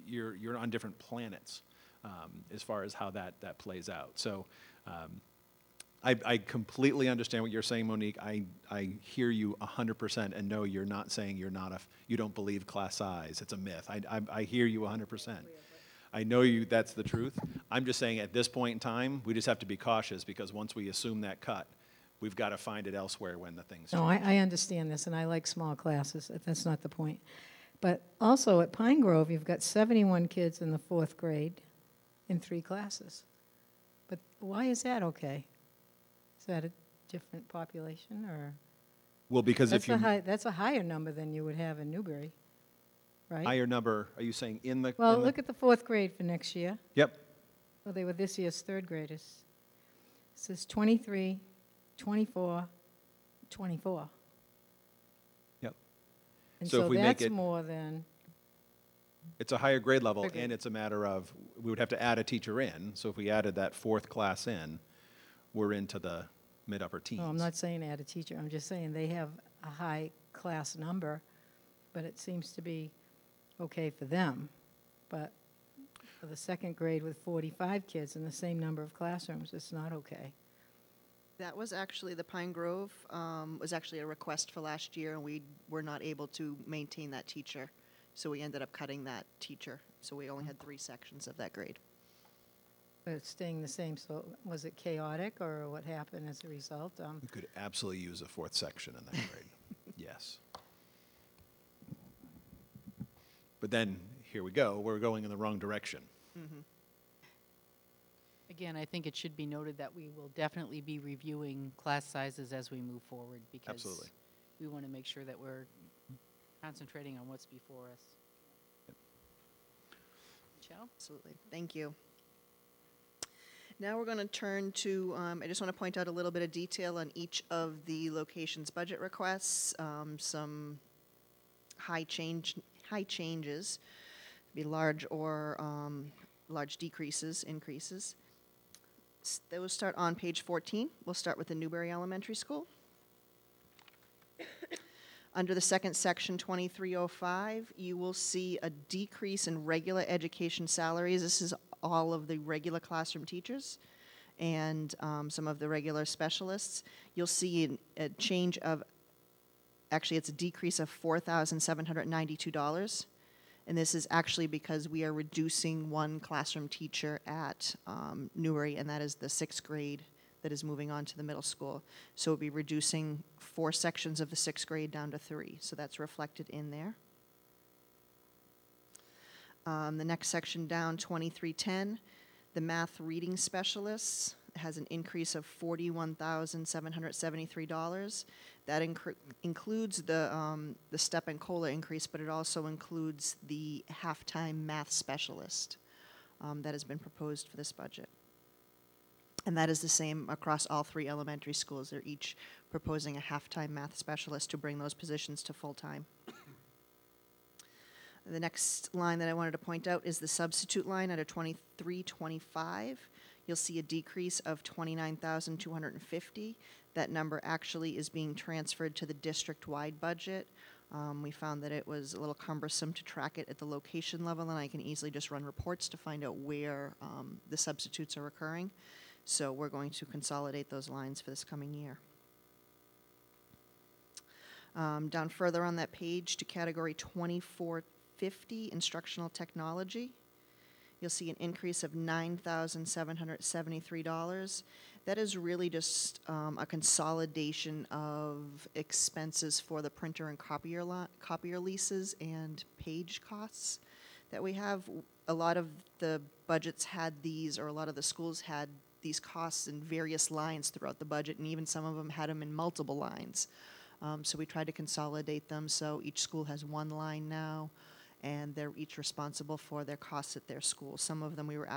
You're on different planets as far as how that plays out. So I completely understand what you're saying, Monique. I hear you 100%, and no, you're not saying you don't believe class size. It's a myth. I hear you 100%. I know that's the truth. I'm just saying at this point in time, we just have to be cautious, because once we assume that cut, we've got to find it elsewhere when the things change. No, I understand this, and I like small classes. That's not the point. But also at Pine Grove, you've got 71 kids in the 4th grade in 3 classes. But why is that okay? Is that a different population, or? Well, because that's that's a higher number than you would have in Newbury, right? Higher number, are you saying in the? Well, look at the 4th grade for next year. Yep. Well, they were this year's 3rd graders. It says 23, 24, 24. Yep. And So if so we make that's it- more than, It's a higher grade level, Okay. and it's a matter of, we would have to add a teacher in. So if we added that 4th class in, we're into the mid-upper teens. no, I'm not saying add a teacher, I'm just saying they have a high class number, but it seems to be okay for them. But for the 2nd grade with 45 kids in the same number of classrooms, it's not okay. That was actually, the Pine Grove was actually a request for last year, and we were not able to maintain that teacher. So we ended up cutting that teacher. So we only had 3 sections of that grade. But it's staying the same, so was it chaotic, or what happened as a result? We could absolutely use a 4th section in that grade. Yes. But then, here we go, we're going in the wrong direction. Again, I think it should be noted that we will definitely be reviewing class sizes as we move forward, because Absolutely. we want to make sure that we're concentrating on what's before us. Michelle? Absolutely. Thank you. Now we're going to turn to, I just want to point out a little bit of detail on each of the locations' budget requests, some high changes, be large or large decreases, increases. Those start on page 14. We'll start with the Newbury Elementary School. Under the second section, 2305, you will see a decrease in regular education salaries. This is all of the regular classroom teachers and some of the regular specialists. You'll see a change of, actually it's a decrease of $4,792. And this is actually because we are reducing one classroom teacher at Newbury, and that is the 6th grade that is moving on to the middle school. So we'll be reducing 4 sections of the 6th grade down to 3. So that's reflected in there. The next section down, 2310, the math reading specialists has an increase of $41,773. That includes the step and COLA increase, but it also includes the halftime math specialist that has been proposed for this budget. And that is the same across all 3 elementary schools. They're each proposing a halftime math specialist to bring those positions to full-time. The next line that I wanted to point out is the substitute line under 2325. You'll see a decrease of $29,250. That number actually is being transferred to the district-wide budget. We found that it was a little cumbersome to track it at the location level, and I can easily just run reports to find out where the substitutes are occurring. So we're going to consolidate those lines for this coming year. Down further on that page to category 2450, instructional technology, you'll see an increase of $9,773. That is really just a consolidation of expenses for the printer and copier leases and page costs that we have. A lot of the budgets had these, or a lot of the schools had these costs in various lines throughout the budget, and even some of them had them in multiple lines. So we tried to consolidate them so each school has one line now, and they're each responsible for their costs at their school. Some of them we were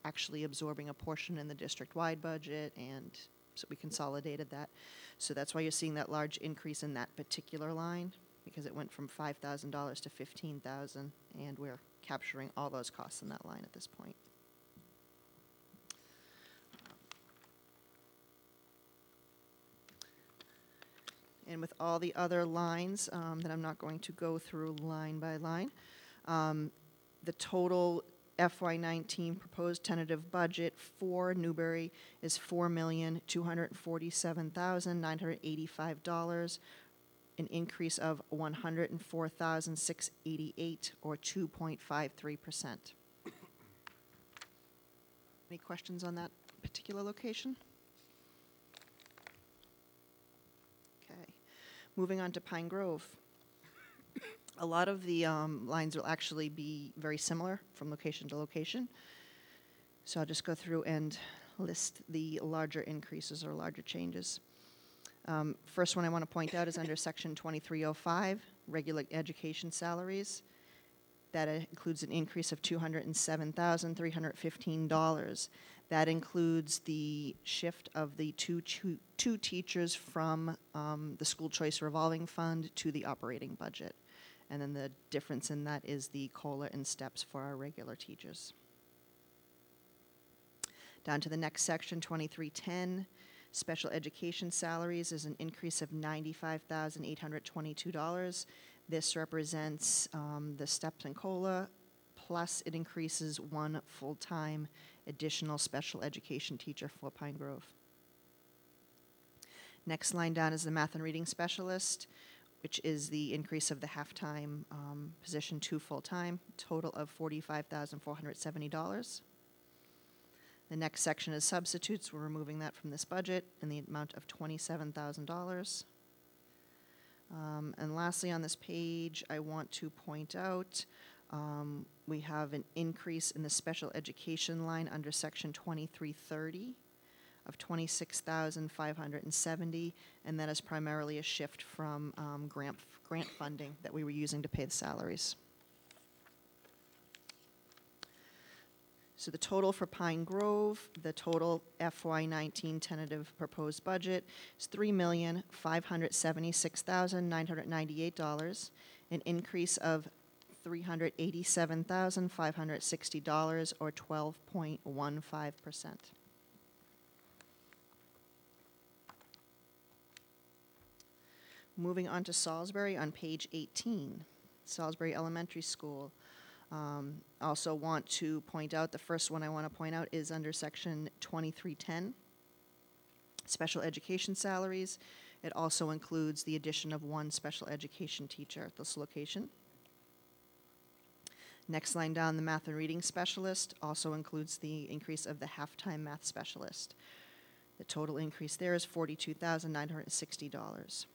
actually absorbing a portion in the district-wide budget, and so we consolidated that. So that's why you're seeing that large increase in that particular line, because it went from $5,000 to $15,000, and we're capturing all those costs in that line at this point. And with all the other lines that I'm not going to go through line by line, the total FY19 proposed tentative budget for Newbury is $4,247,985, an increase of $104,688, or 2.53%. Any questions on that particular location? Moving on to Pine Grove. A lot of the lines will actually be very similar from location to location. So I'll just go through and list the larger increases or larger changes. First one I want to point out is under section 2305, regular education salaries. That includes an increase of $207,315. That includes the shift of the two teachers from the school choice revolving fund to the operating budget. And then the difference in that is the COLA and steps for our regular teachers. Down to the next section, 2310, special education salaries is an increase of $95,822. This represents the steps and COLA, plus it increases one full-time additional special education teacher for Pine Grove. Next line down is the math and reading specialist, which is the increase of the halftime position to full-time, total of $45,470. The next section is substitutes. We're removing that from this budget in the amount of $27,000. And lastly on this page, I want to point out we have an increase in the special education line under section 2330 of $26,570, and that is primarily a shift from grant funding that we were using to pay the salaries. So the total for Pine Grove, the total FY19 tentative proposed budget is $3,576,998, an increase of $387,560, or 12.15%. Moving on to Salisbury on page 18, Salisbury Elementary School. Also want to point out, the first one I want to point out is under section 2310, special education salaries. It also includes the addition of one special education teacher at this location. Next line down, the math and reading specialist also includes the increase of the halftime math specialist. The total increase there is $42,960.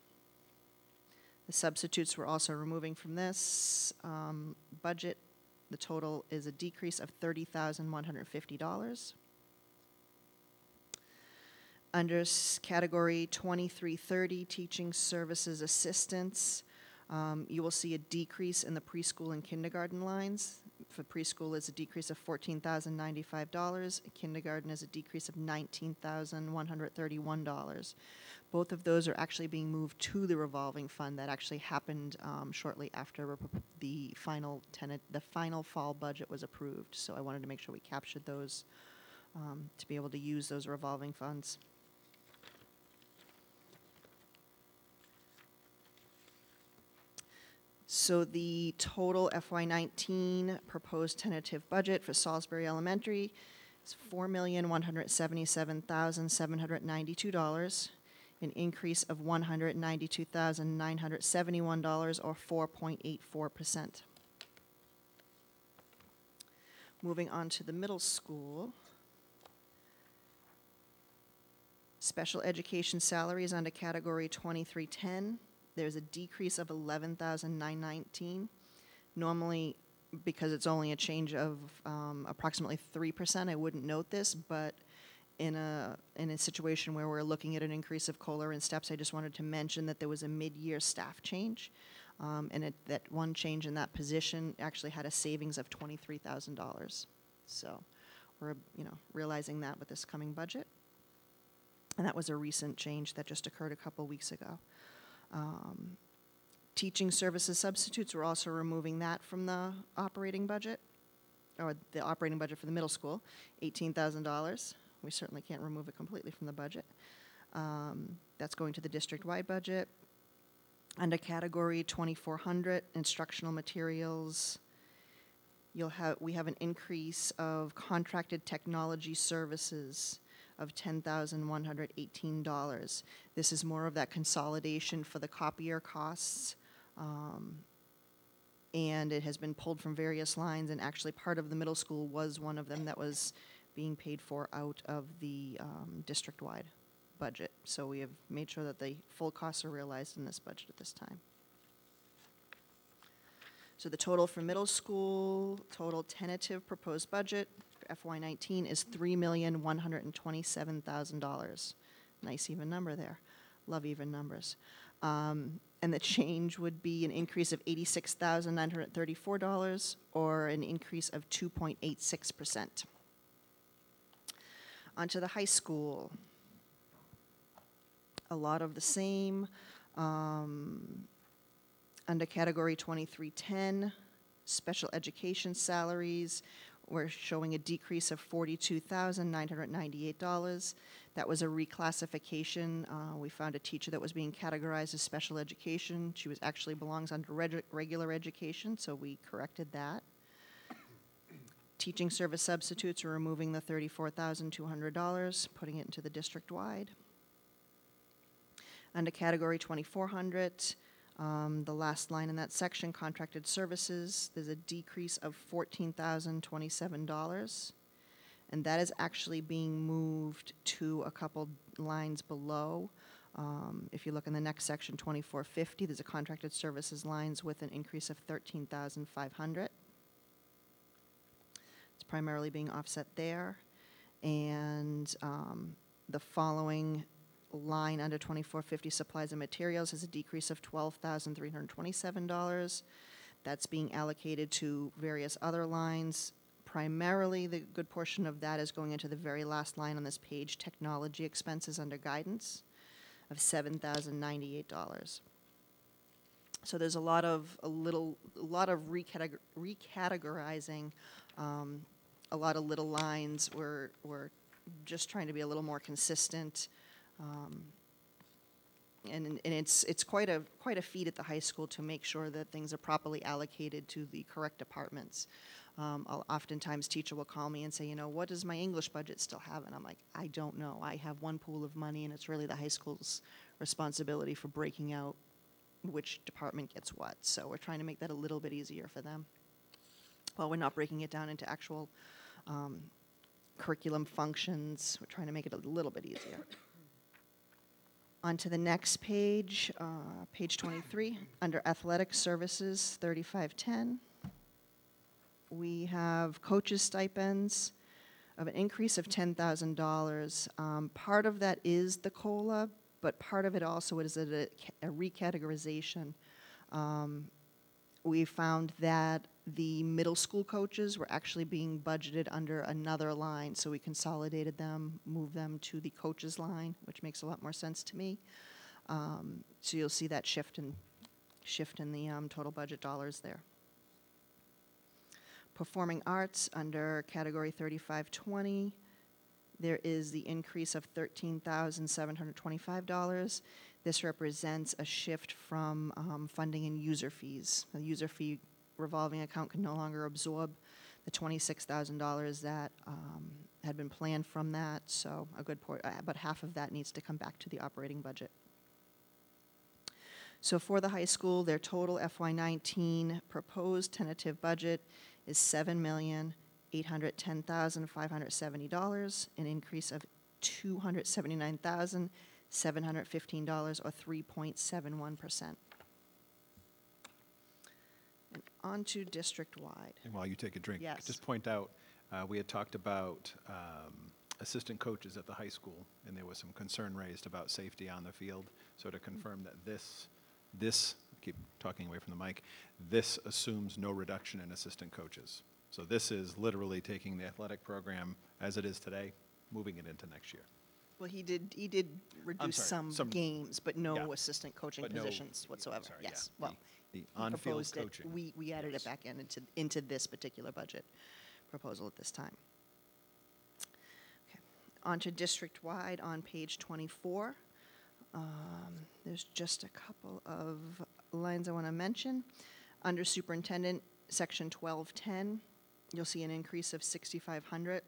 The substitutes we're also removing from this budget. The total is a decrease of $30,150. Under category 2330, teaching services assistants, you will see a decrease in the preschool and kindergarten lines. For preschool, it's a decrease of $14,095. Kindergarten is a decrease of $19,131. Both of those are actually being moved to the revolving fund. That actually happened shortly after the final fall budget was approved. So I wanted to make sure we captured those to be able to use those revolving funds. So the total FY19 proposed tentative budget for Salisbury Elementary is $4,177,792, an increase of $192,971, or 4.84%. Moving on to the middle school. Special education salaries under category 2310. There's a decrease of $11,919. Normally, because it's only a change of approximately 3%, I wouldn't note this, but in a situation where we're looking at an increase of COLA and steps, I just wanted to mention that there was a mid-year staff change, and that one change in that position actually had a savings of $23,000. So we're realizing that with this coming budget, and that was a recent change that just occurred a couple weeks ago. Teaching services substitutes, we're also removing that from the operating budget, or the operating budget for the middle school, $18,000. We certainly can't remove it completely from the budget. That's going to the district-wide budget. Under category 2400, instructional materials, we have an increase of contracted technology services of $10,118. This is more of that consolidation for the copier costs, and it has been pulled from various lines, and actually part of the middle school was one of them that was being paid for out of the district-wide budget. So we have made sure that the full costs are realized in this budget at this time. So the total for middle school, total tentative proposed budget for FY19 is $3,127,000. Nice even number there. Love even numbers. And the change would be an increase of $86,934, or an increase of 2.86%. Onto the high school. A lot of the same. Under category 2310, special education salaries, we're showing a decrease of $42,998. That was a reclassification. We found a teacher that was being categorized as special education. She actually belongs under regular education, so we corrected that. Teaching service substitutes, we're removing the $34,200, putting it into the district-wide. Under category 2400, the last line in that section, contracted services, there's a decrease of $14,027, and that is actually being moved to a couple lines below. If you look in the next section, 2450, there's a contracted services lines with an increase of $13,500. It's primarily being offset there, and the following line under 2450, supplies and materials, has a decrease of $12,327. That's being allocated to various other lines, primarily, the good portion of that is going into the very last line on this page, technology expenses under guidance of $7,098. So there's a lot of recategorizing, a lot of little lines. We're just trying to be a little more consistent. And it's quite a feat at the high school to make sure that things are properly allocated to the correct departments. Oftentimes, teacher will call me and say, what does my English budget still have? And I'm like, I don't know. I have one pool of money, and it's really the high school's responsibility for breaking out which department gets what. So we're trying to make that a little bit easier for them. Well, we're not breaking it down into actual curriculum functions. We're trying to make it a little bit easier. On to the next page, page 23, under Athletic Services, 3510. We have coaches' stipends of an increase of $10,000. Part of that is the COLA, but part of it also is a recategorization. We found that the middle school coaches were actually being budgeted under another line, so we consolidated them, moved them to the coaches line, which makes a lot more sense to me. So you'll see that shift in the total budget dollars there. Performing arts under category 3520, there is the increase of $13,725. This represents a shift from funding and user fees. The user fee revolving account can no longer absorb the $26,000 that had been planned from that, so about half of that needs to come back to the operating budget. So for the high school, their total FY19 proposed tentative budget is $7,810,570, an increase of $279,715, or 3.71%. And on to district-wide. And while you take a drink, Yes. just point out, we had talked about assistant coaches at the high school, and there was some concern raised about safety on the field. So to confirm that this, keep talking away from the mic, this assumes no reduction in assistant coaches. So this is literally taking the athletic program as it is today, moving it into next year. Well, he did reduce some games, but no assistant coaching positions whatsoever. Sorry, yes. yeah. Well, the he on-field proposed it. coaching. We added Yes. it back into this particular budget proposal at this time. Okay. On to district-wide on page 24. There's just a couple of lines I want to mention. Under superintendent, section 1210, you'll see an increase of $6,500.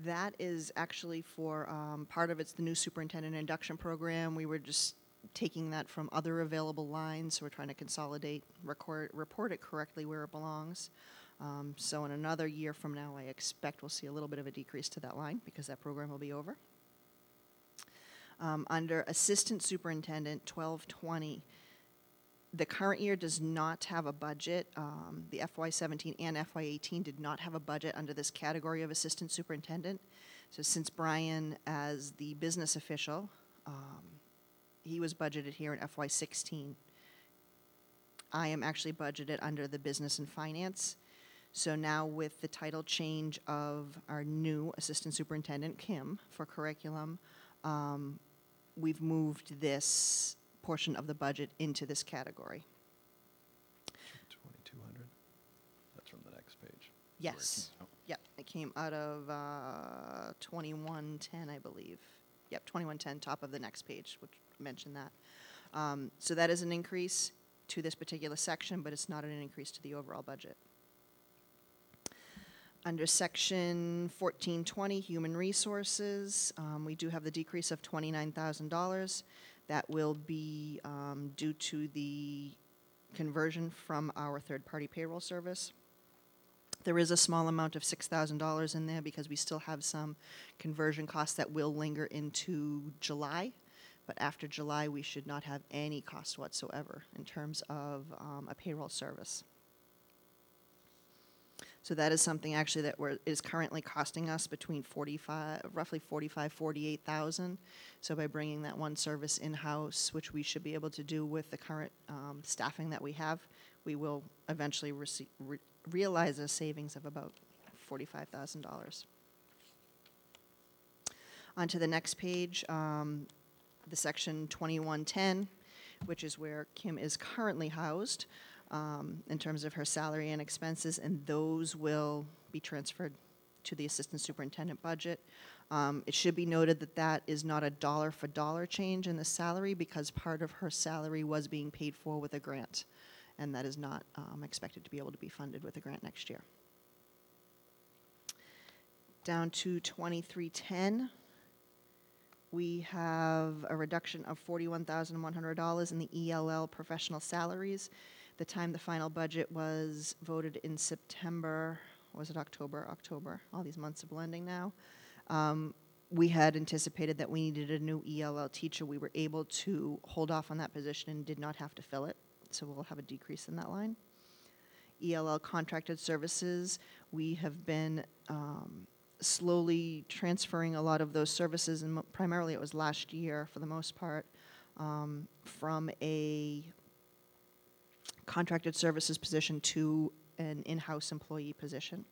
That is actually for, part of it's the new superintendent induction program. We were just taking that from other available lines, so we're trying to consolidate, report it correctly where it belongs. So in another year from now, I expect we'll see a little bit of a decrease to that line because that program will be over. Under assistant superintendent, 1220, the current year does not have a budget. The FY17 and FY18 did not have a budget under this category of assistant superintendent. So since Brian, as the business official, he was budgeted here in FY16. I am actually budgeted under the business and finance. So now with the title change of our new assistant superintendent, Kim, for curriculum, we've moved this portion of the budget into this category. 2,200. That's from the next page. Yes. Oh. Yep, it came out of 2110, I believe. Yep, 2110, top of the next page, which mentioned that. So that is an increase to this particular section, but it's not an increase to the overall budget. Under section 1420, human resources, we do have the decrease of $29,000. That will be due to the conversion from our third-party payroll service. There is a small amount of $6,000 in there because we still have some conversion costs that will linger into July. But after July, we should not have any cost whatsoever in terms of a payroll service. So that is something actually that is currently costing us between roughly $48,000. So by bringing that one service in-house, which we should be able to do with the current staffing that we have, we will eventually realize a savings of about $45,000. On to the next page, the section 2110, which is where Kim is currently housed in terms of her salary and expenses, and those will be transferred to the assistant superintendent budget. It should be noted that that is not a dollar for dollar change in the salary because part of her salary was being paid for with a grant, and that is not expected to be able to be funded with a grant next year. Down to 2310, we have a reduction of $41,100 in the ELL professional salaries. The time the final budget was voted in September, was it October? October, all these months are blending now. We had anticipated that we needed a new ELL teacher. We were able to hold off on that position and did not have to fill it, so we'll have a decrease in that line. ELL contracted services, we have been slowly transferring a lot of those services, and primarily it was last year for the most part, from a contracted services position to an in-house employee position.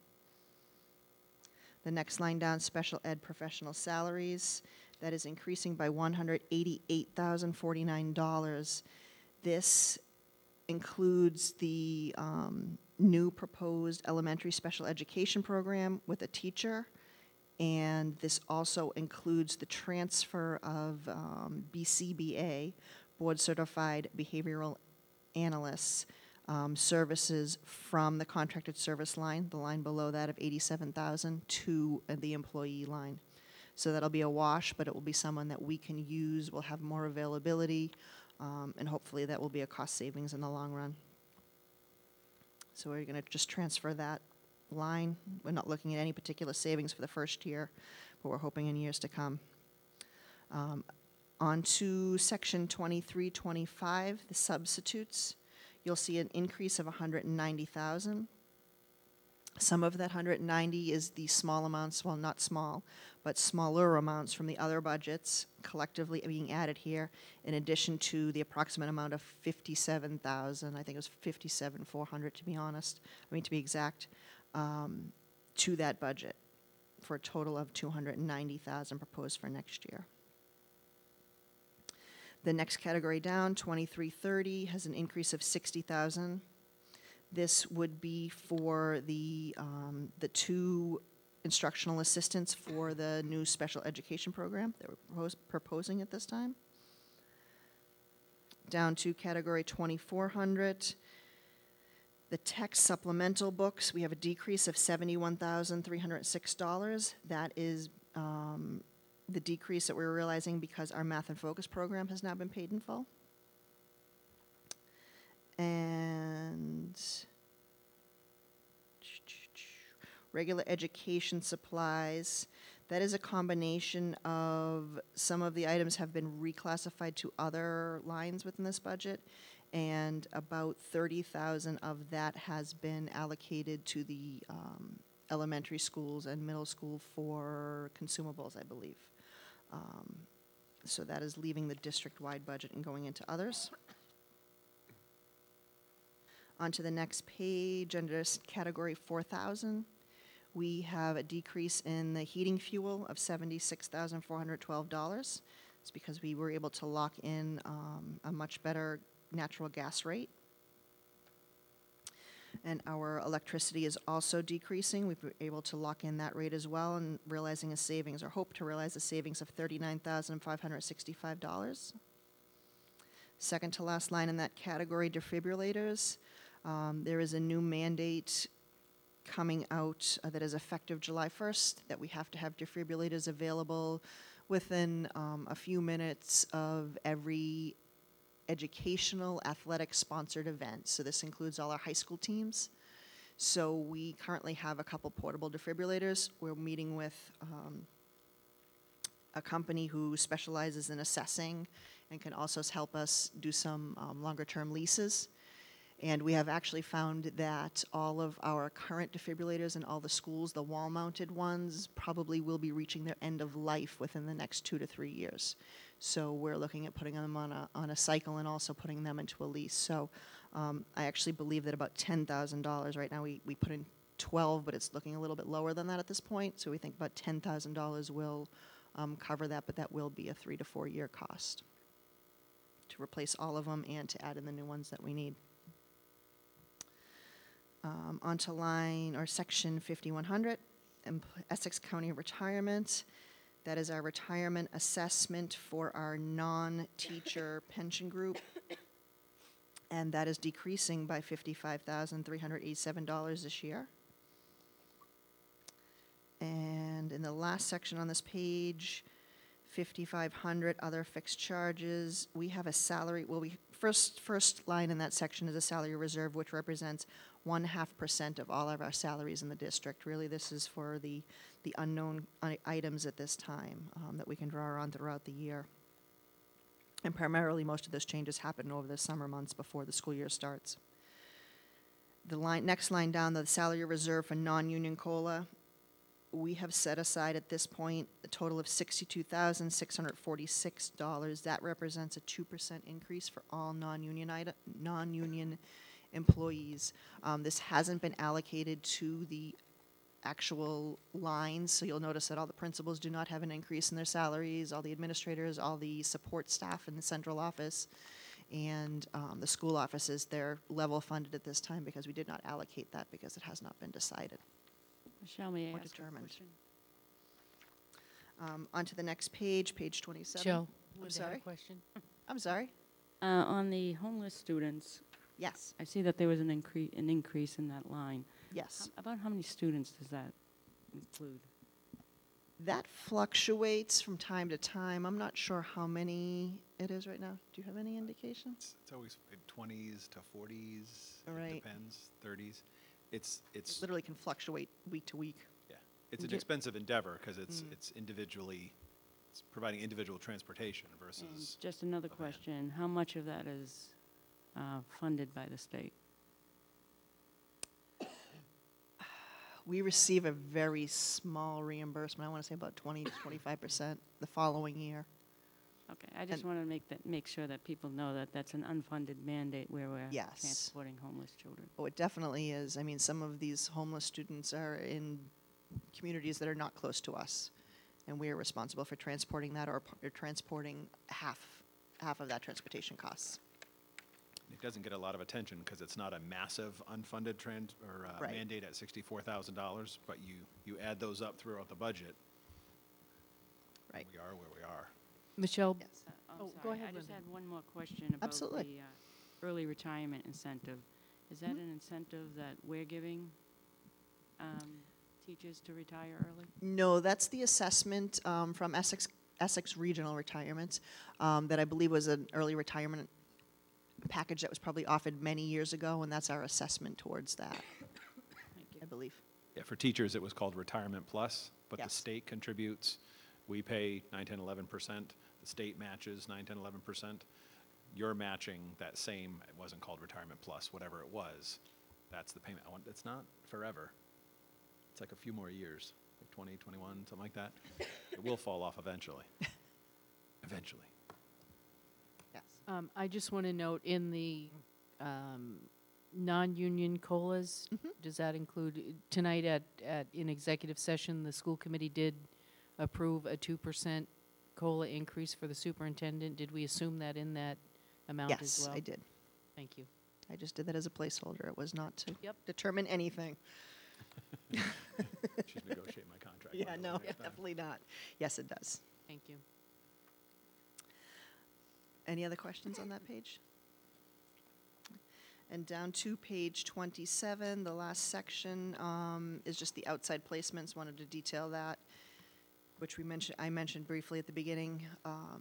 The next line down, special ed professional salaries, that is increasing by $188,049. This includes the new proposed elementary special education program with a teacher, and this also includes the transfer of BCBA, Board Certified Behavioral Analysts, services from the contracted service line, the line below that of $87,000, to the employee line. So that'll be a wash, but it will be someone that we can use, will have more availability, and hopefully that will be a cost savings in the long run. So we're going to just transfer that line. We're not looking at any particular savings for the first year, but we're hoping in years to come. On to section 2325, the substitutes. You'll see an increase of $190,000. Some of that 190 is the small amounts, well, not small, but smaller amounts from the other budgets collectively being added here, in addition to the approximate amount of 57,000, I think it was 57,400 to be honest, to be exact, to that budget, for a total of 290,000 proposed for next year. The next category down, 2330, has an increase of 60,000. This would be for the two instructional assistants for the new special education program that we're proposing at this time. Down to category 2400, the text supplemental books, we have a decrease of $71,306. That is the decrease that we're realizing because our Math and Focus program has now been paid in full. And regular education supplies, that is a combination of some of the items have been reclassified to other lines within this budget, and about 30,000 of that has been allocated to the elementary schools and middle school for consumables, I believe. So that is leaving the district-wide budget and going into others. On to the next page, under category 4,000, we have a decrease in the heating fuel of $76,412. It's because we were able to lock in a much better natural gas rate. And our electricity is also decreasing. We've been able to lock in that rate as well and realizing a savings, or hope to realize a savings of $39,565. Second to last line in that category, defibrillators. There is a new mandate coming out that is effective July 1st that we have to have defibrillators available within a few minutes of every educational athletic sponsored event. So this includes all our high school teams. So we currently have a couple portable defibrillators. We're meeting with a company who specializes in assessing and can also help us do some longer term leases. And we have actually found that all of our current defibrillators in all the schools, the wall-mounted ones, probably will be reaching their end of life within the next 2 to 3 years. So we're looking at putting them on a cycle and also putting them into a lease. So I actually believe that about $10,000, right now we put in 12, but it's looking a little bit lower than that at this point. So we think about $10,000 will cover that, but that will be a 3 to 4 year cost to replace all of them and to add in the new ones that we need. Onto line or section 5100, Essex County Retirement. That is our retirement assessment for our non-teacher pension group. And that is decreasing by $55,387 this year. And in the last section on this page, 5,500 other fixed charges. We have a salary, well, first line in that section is a salary reserve, which represents 0.5% of all of our salaries in the district. Really, this is for the unknown items at this time that we can draw on throughout the year. And primarily, most of those changes happen over the summer months before the school year starts. The next line down, the salary reserve for non-union COLA, we have set aside at this point a total of $62,646. That represents a 2% increase for all non-union employees. This hasn't been allocated to the actual lines, so you'll notice that all the principals do not have an increase in their salaries, all the administrators, all the support staff in the central office, and the school offices, they're level funded at this time because we did not allocate that because it has not been decided. Michelle, may I Or ask a determined. question? On to the next page, page 27. Jill, I'm Linda had a sorry? question. I'm sorry? On the homeless students, Yes, I see that there was an increase in that line. yes. About how many students does that include? That fluctuates from time to time. I'm not sure how many it is right now. Do you have any indication? It's always 20s to 40s. Right. It depends, 30s. It's It literally can fluctuate week to week. yeah. It's an Ju- expensive endeavor because it's individually, it's providing individual transportation And versus. just another a van. question, how much of that is funded by the state? We receive a very small reimbursement. I want to say about 20 to 25% the following year. Okay, I just And- want to make sure that people know that that's an unfunded mandate where we're Yes. transporting homeless children. Oh, it definitely is. I mean, some of these homeless students are in communities that are not close to us, and we are responsible for transporting that or transporting half of that transportation costs. It doesn't get a lot of attention because it's not a massive unfunded Right. mandate at $64,000, but you add those up throughout the budget. Right. We are where we are. Michelle, Yes. I'm Oh, go sorry, ahead, I just Linda. had one more question about Absolutely. the early retirement incentive. Is that an incentive that we're giving teachers to retire early? No, that's the assessment from Essex Regional Retirement that I believe was an early retirement package that was probably offered many years ago, and that's our assessment towards that, Thank you. I believe. Yeah, for teachers, it was called Retirement Plus, but the Yes. state contributes. We pay 9, 10, 11%. The state matches 9, 10, 11%. You're matching that same, it wasn't called Retirement Plus, whatever it was. That's the payment. It's not forever. It's like a few more years, like 20, 21, something like that. It will fall off eventually. Eventually. Yes. I just want to note in the non-union COLAs, does that include, tonight in executive session, the school committee did approve a 2% COLA increase for the superintendent. Did we assume that in that amount as Yes, well? I did. Thank you. I just did that as a placeholder. It was not to Yep. determine anything. She's negotiating my contract. by Yeah, the way, no, next time. definitely not. Yes, it does. Thank you. Any other questions on that page? And down to page 27, the last section is just the outside placements. Wanted to detail that, which I mentioned briefly at the beginning.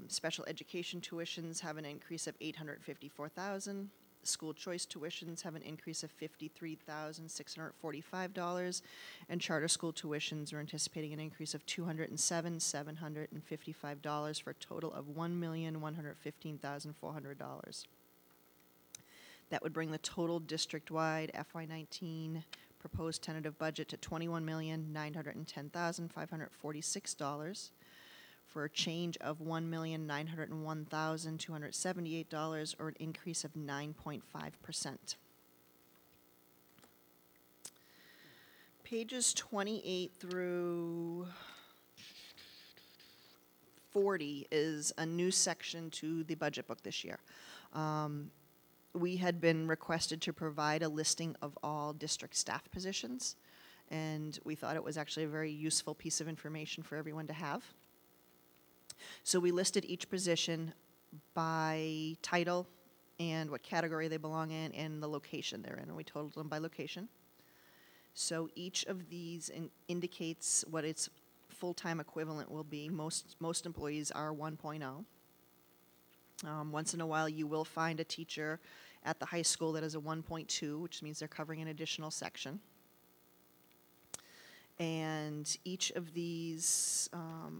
Special education tuitions have an increase of $854,000. School choice tuitions have an increase of $53,645, and charter school tuitions are anticipating an increase of $207,755 for a total of $1,115,400. That would bring the total district-wide FY19 proposed tentative budget to $21,910,546. for a change of $1,901,278, or an increase of 9.5%. Pages 28 through 40 is a new section to the budget book this year. We had been requested to provide a listing of all district staff positions, and we thought it was actually a very useful piece of information for everyone to have. So we listed each position by title and what category they belong in and the location they're in, and we totaled them by location. So each of these indicates what its full-time equivalent will be. Most employees are 1.0. Once in a while, you will find a teacher at the high school that is a 1.2, which means they're covering an additional section. And each of these,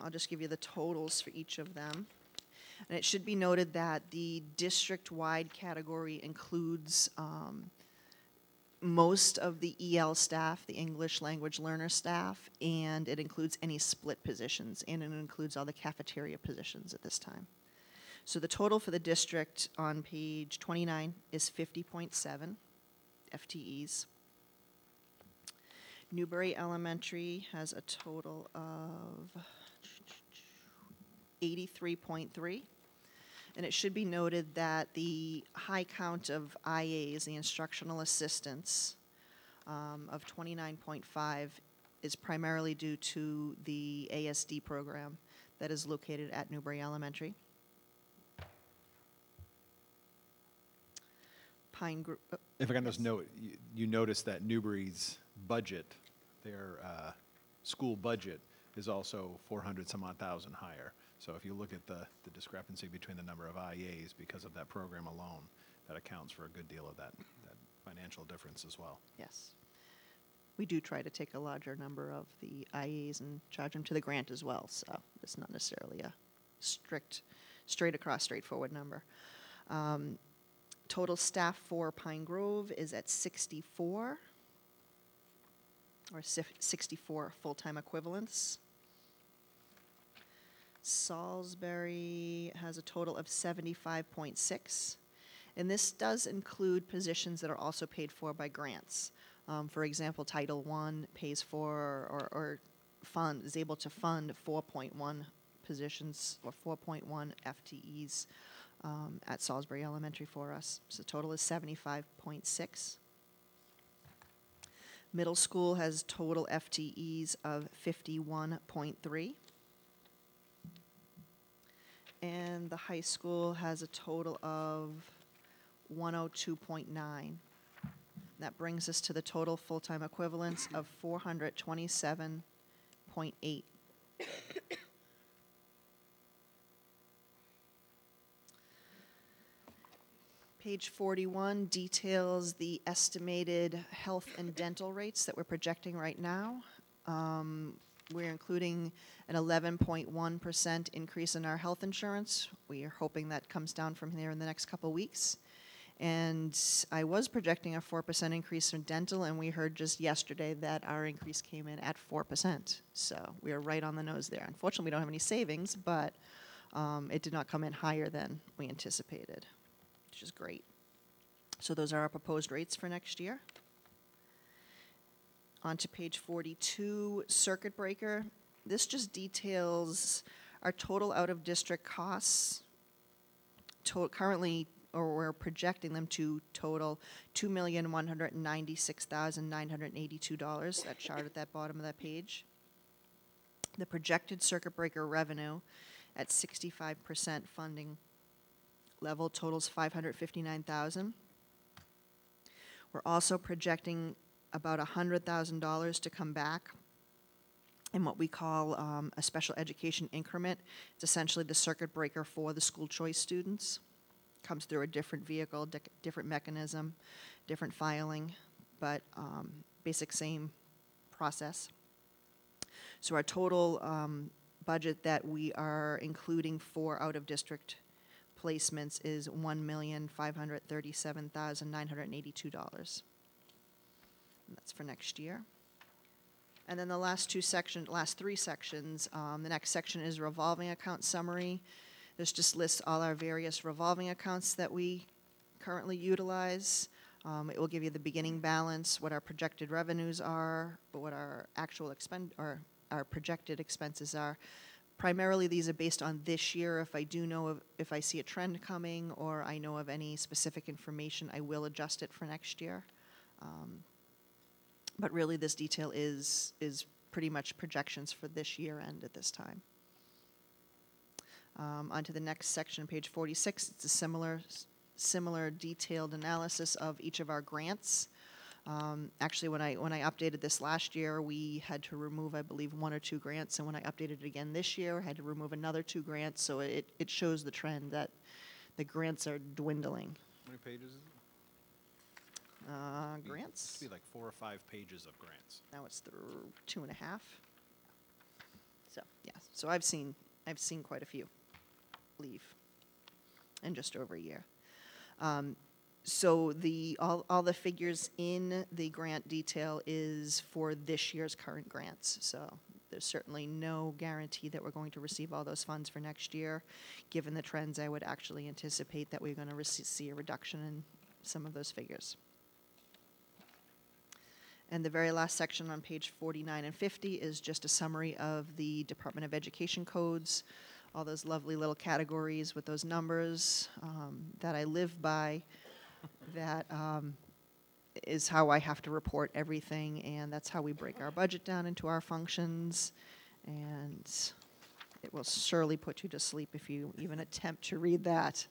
I'll just give you the totals for each of them. And it should be noted that the district-wide category includes most of the EL staff, the English language learner staff, and it includes any split positions, and it includes all the cafeteria positions at this time. So the total for the district on page 29 is 50.7 FTEs. Newbury Elementary has a total of 83.3. And it should be noted that the high count of IAs, the instructional assistants, of 29.5 is primarily due to the ASD program that is located at Newbury Elementary. Pine Grove. If I can just note, you notice that Newbury's budget, their school budget, is also 400 some odd thousand higher. So if you look at the discrepancy between the number of IAs because of that program alone, that accounts for a good deal of that financial difference as well. Yes. We do try to take a larger number of the IAs and charge them to the grant as well, so it's not necessarily a straight across, straightforward number. Total staff for Pine Grove is at 64, or 64 full-time equivalents. Salisbury has a total of 75.6, and this does include positions that are also paid for by grants. For example, Title I pays for or is able to fund 4.1 positions or 4.1 FTEs at Salisbury Elementary for us. So the total is 75.6. Middle school has total FTEs of 51.3. And the high school has a total of 102.9. That brings us to the total full-time equivalents of 427.8. Page 41 details the estimated health and dental rates that we're projecting right now. We're including an 11.1% increase in our health insurance. We are hoping that comes down from there in the next couple weeks. And I was projecting a 4% increase in dental, and we heard just yesterday that our increase came in at 4%. So we are right on the nose there. Unfortunately, we don't have any savings, but it did not come in higher than we anticipated, which is great. So those are our proposed rates for next year. On to page 42, circuit breaker. This just details our total out-of-district costs. Currently, or we're projecting them to total $2,196,982. That chart at that bottom of that page. The projected circuit breaker revenue at 65% funding level totals $559,000. We're also projecting about $100,000 to come back in what we call a special education increment. It's essentially the circuit breaker for the school choice students. Comes through a different vehicle, different mechanism, different filing, but basic same process. So our total budget that we are including for out-of-district placements is $1,537,982. And that's for next year. And then the last three sections, the next section is revolving account summary. This just lists all our various revolving accounts that we currently utilize. It will give you the beginning balance, what our projected revenues are, what our actual our projected expenses are. Primarily, these are based on this year. If I do know if I see a trend coming or I know of any specific information, I will adjust it for next year. But really, this detail is pretty much projections for this year end at this time. On to the next section, page 46. It's a similar detailed analysis of each of our grants. Actually, when I updated this last year, we had to remove, I believe, 1 or 2 grants, and when I updated it again this year, I had to remove another 2 grants, so it shows the trend that the grants are dwindling. How many pages is it? Grants? It used to be like 4 or 5 pages of grants. Now it's 2.5. So, yeah, so I've seen quite a few leave in just over a year. So all the figures in the grant detail is for this year's current grants. So there's certainly no guarantee that we're going to receive all those funds for next year. Given the trends, I would actually anticipate that we're going to see a reduction in some of those figures. And the very last section on page 49 and 50 is just a summary of the Department of Education codes, all those lovely little categories with those numbers that I live by. That is how I have to report everything, and that's how we break our budget down into our functions. And it will surely put you to sleep if you even attempt to read that.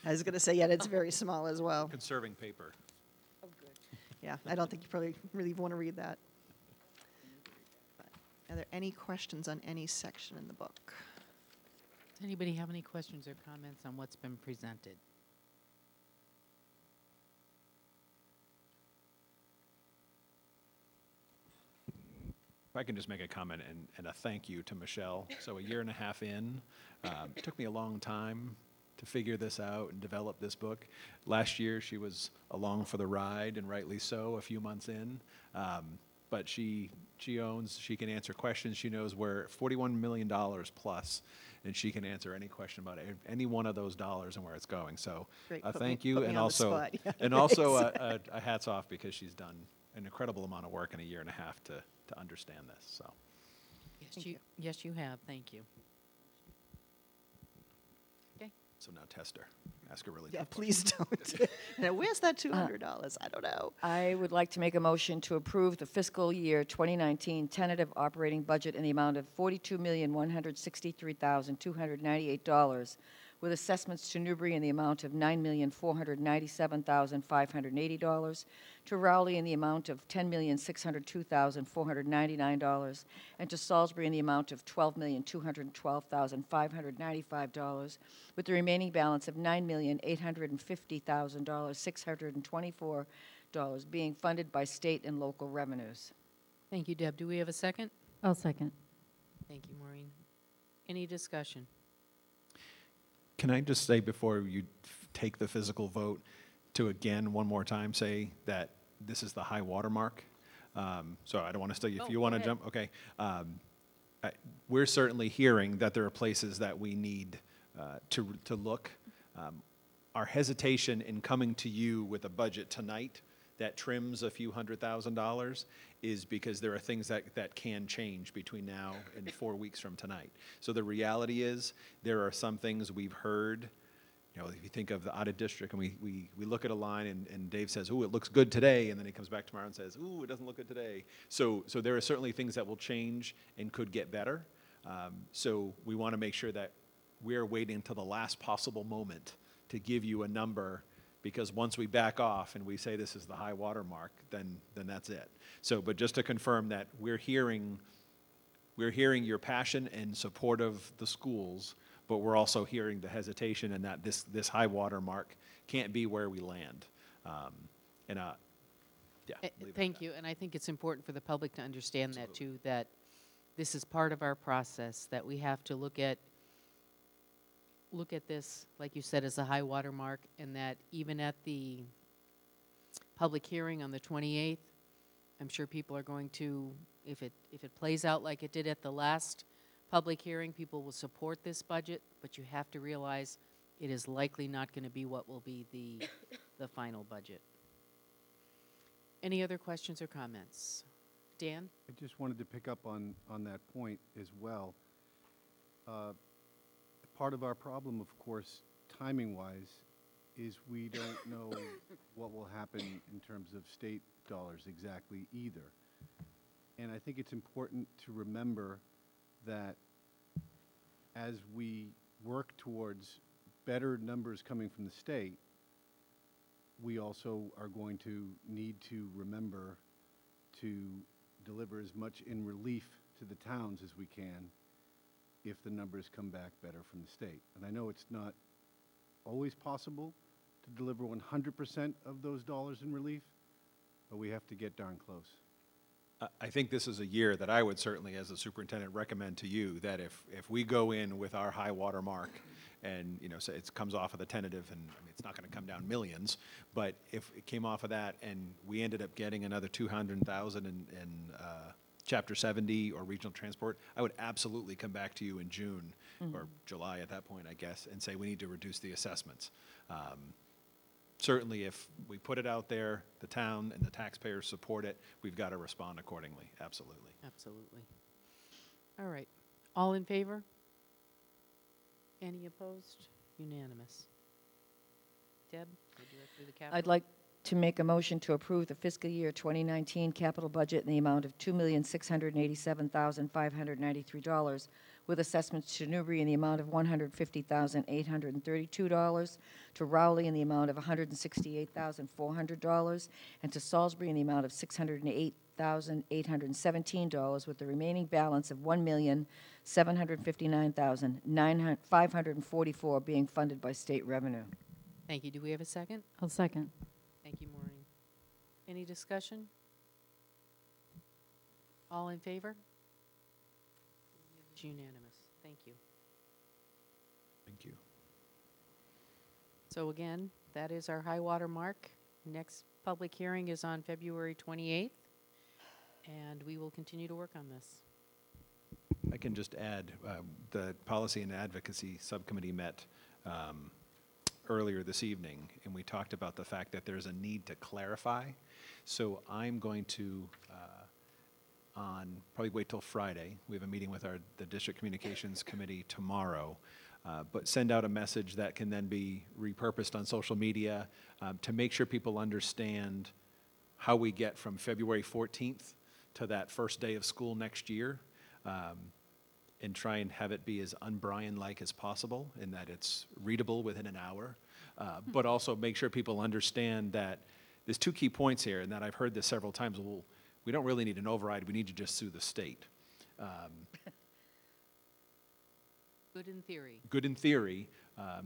I was going to say, yeah, it's very small as well. Conserving paper. Yeah, I don't think you probably really want to read that. But are there any questions on any section in the book? Does anybody have any questions or comments on what's been presented? If I can just make a comment and a thank you to Michelle. So 1.5 years in, it took me a long time to figure this out and develop this book. Last year, she was along for the ride, and rightly so, a few months in. But she can answer questions. She knows where $41 million plus, and she can answer any question about any one of those dollars and where it's going. So Great, thank you, put me and on the also spot. Yeah, and also thanks. a hats off, because she's done an incredible amount of work in 1.5 years to understand this. So Yes, you have. Thank you. so now test her. Ask her really Yeah, tough please don't. Now, where's that $200? I don't know. I would like to make a motion to approve the fiscal year 2019 tentative operating budget in the amount of $42,163,298, with assessments to Newbury in the amount of $9,497,580, to Rowley in the amount of $10,602,499, and to Salisbury in the amount of $12,212,595, with the remaining balance of $9,850,624 being funded by state and local revenues. Thank you, Deb. Do we have a second? I'll second. Thank you, Maureen. Any discussion? Can I just say, before you take the physical vote, to again, one more time, say that this is the high water mark? So I don't want to stay, if you want to jump, okay. We're certainly hearing that there are places that we need to look. Our hesitation in coming to you with a budget tonight that trims a few $100,000 is because there are things that can change between now and 4 weeks from tonight. So the reality is, there are some things we've heard. You know, if you think of the audit district, and we look at a line, and Dave says, "Ooh, it looks good today," and then he comes back tomorrow and says, "Ooh, it doesn't look good today." So there are certainly things that will change and could get better. So we want to make sure that we're waiting until the last possible moment to give you a number, because once we back off and we say this is the high water mark, then that's it. So, but just to confirm that we're hearing your passion and support of the schools, but we're also hearing the hesitation, and that this high water mark can't be where we land. Yeah. Thank you, and I think it's important for the public to understand that too, that this is part of our process, that we have to look at this, like you said, as a high water mark, and that even at the public hearing on the 28th, I'm sure people are going to, if it plays out like it did at the last public hearing, people will support this budget, but you have to realize it is likely not going to be what will be the final budget. Any other questions or comments? Dan? I just wanted to pick up on that point as well. Part of our problem, of course, timing-wise, is we don't know what will happen in terms of state dollars exactly either. And I think it's important to remember that as we work towards better numbers coming from the state, we also are going to need to remember to deliver as much in relief to the towns as we can if the numbers come back better from the state. And I know it's not always possible to deliver 100% of those dollars in relief, but we have to get darn close. I think this is a year that I would certainly, as a superintendent, recommend to you that if we go in with our high water mark and, you know, say it comes off of the tentative, and I mean, it's not going to come down millions, but if it came off of that and we ended up getting another 200,000 in Chapter 70 or regional transport, I would absolutely come back to you in June or July at that point, I guess, and say we need to reduce the assessments. Certainly, if we put it out there, the town and the taxpayers support it, we've got to respond accordingly. Absolutely. Absolutely. All right. All in favor? Any opposed? Unanimous. Deb, would you like to do the capital? I'd like to make a motion to approve the fiscal year 2019 capital budget in the amount of $2,687,593, with assessments to Newbury in the amount of $150,832, to Rowley in the amount of $168,400, and to Salisbury in the amount of $608,817, with the remaining balance of $1,759,544 being funded by state revenue. Thank you. Do we have a second? I'll second. Thank you, Maureen. Any discussion? All in favor? It's unanimous. Thank you. Thank you. So again, that is our high water mark. Next public hearing is on February 28th, and we will continue to work on this. I can just add, the Policy and Advocacy Subcommittee met earlier this evening, and we talked about the fact that there's a need to clarify. So I'm going to, probably wait till Friday. We have a meeting with the District Communications Committee tomorrow, but send out a message that can then be repurposed on social media to make sure people understand how we get from February 14th to that first day of school next year. And try and have it be as un-Brian-like as possible in that it's readable within an hour, but also make sure people understand that there's two key points here, and that I've heard this several times. Well, we don't really need an override. We need to just sue the state. Good in theory. Good in theory.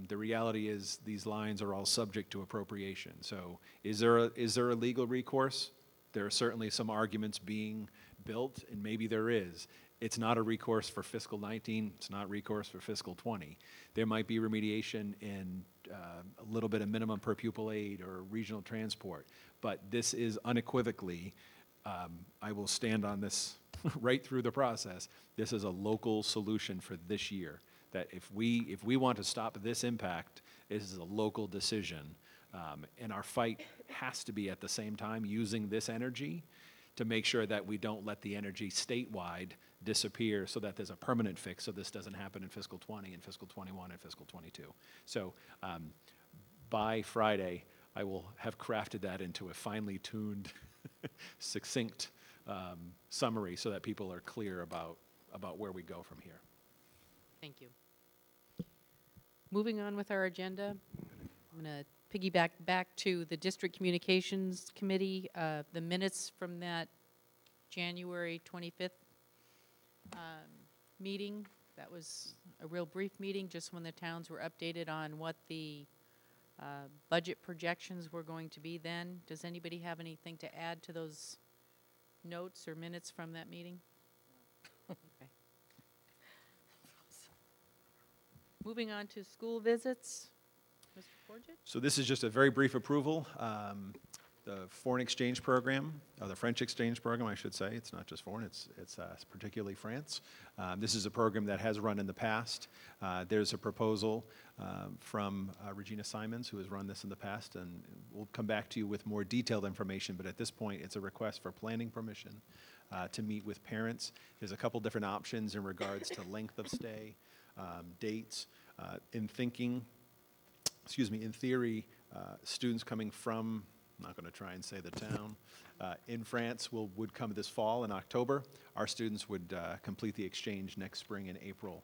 The reality is these lines are all subject to appropriation. So is there a legal recourse? There are certainly some arguments being built, and maybe there is. It's not a recourse for fiscal 19. It's not recourse for fiscal 20. There might be remediation in a little bit of minimum per pupil aid or regional transport. But this is unequivocally, I will stand on this right through the process. This is a local solution for this year. That if we want to stop this impact, this is a local decision. And our fight has to be at the same time using this energy to make sure that we don't let the energy statewide disappear so that there's a permanent fix so this doesn't happen in fiscal 20 and fiscal 21 and fiscal 22. So by Friday, I will have crafted that into a finely tuned, succinct summary so that people are clear about where we go from here. Thank you. Moving on with our agenda, I'm going to piggyback back to the District Communications Committee, the minutes from that January 25th meeting. That was a real brief meeting, just when the towns were updated on what the budget projections were going to be then. Does anybody have anything to add to those notes or minutes from that meeting? Okay. Moving on to school visits. Mr. Forget? So this is just a very brief approval. the foreign exchange program, the French exchange program, I should say. It's not just foreign, it's particularly France. This is a program that has run in the past. There's a proposal from Regina Simons, who has run this in the past, and we'll come back to you with more detailed information, but at this point, it's a request for planning permission to meet with parents. There's a couple different options in regards to length of stay, dates. In theory, students coming from, I'm not going to try and say the town, in France would come this fall in October. Our students would complete the exchange next spring in April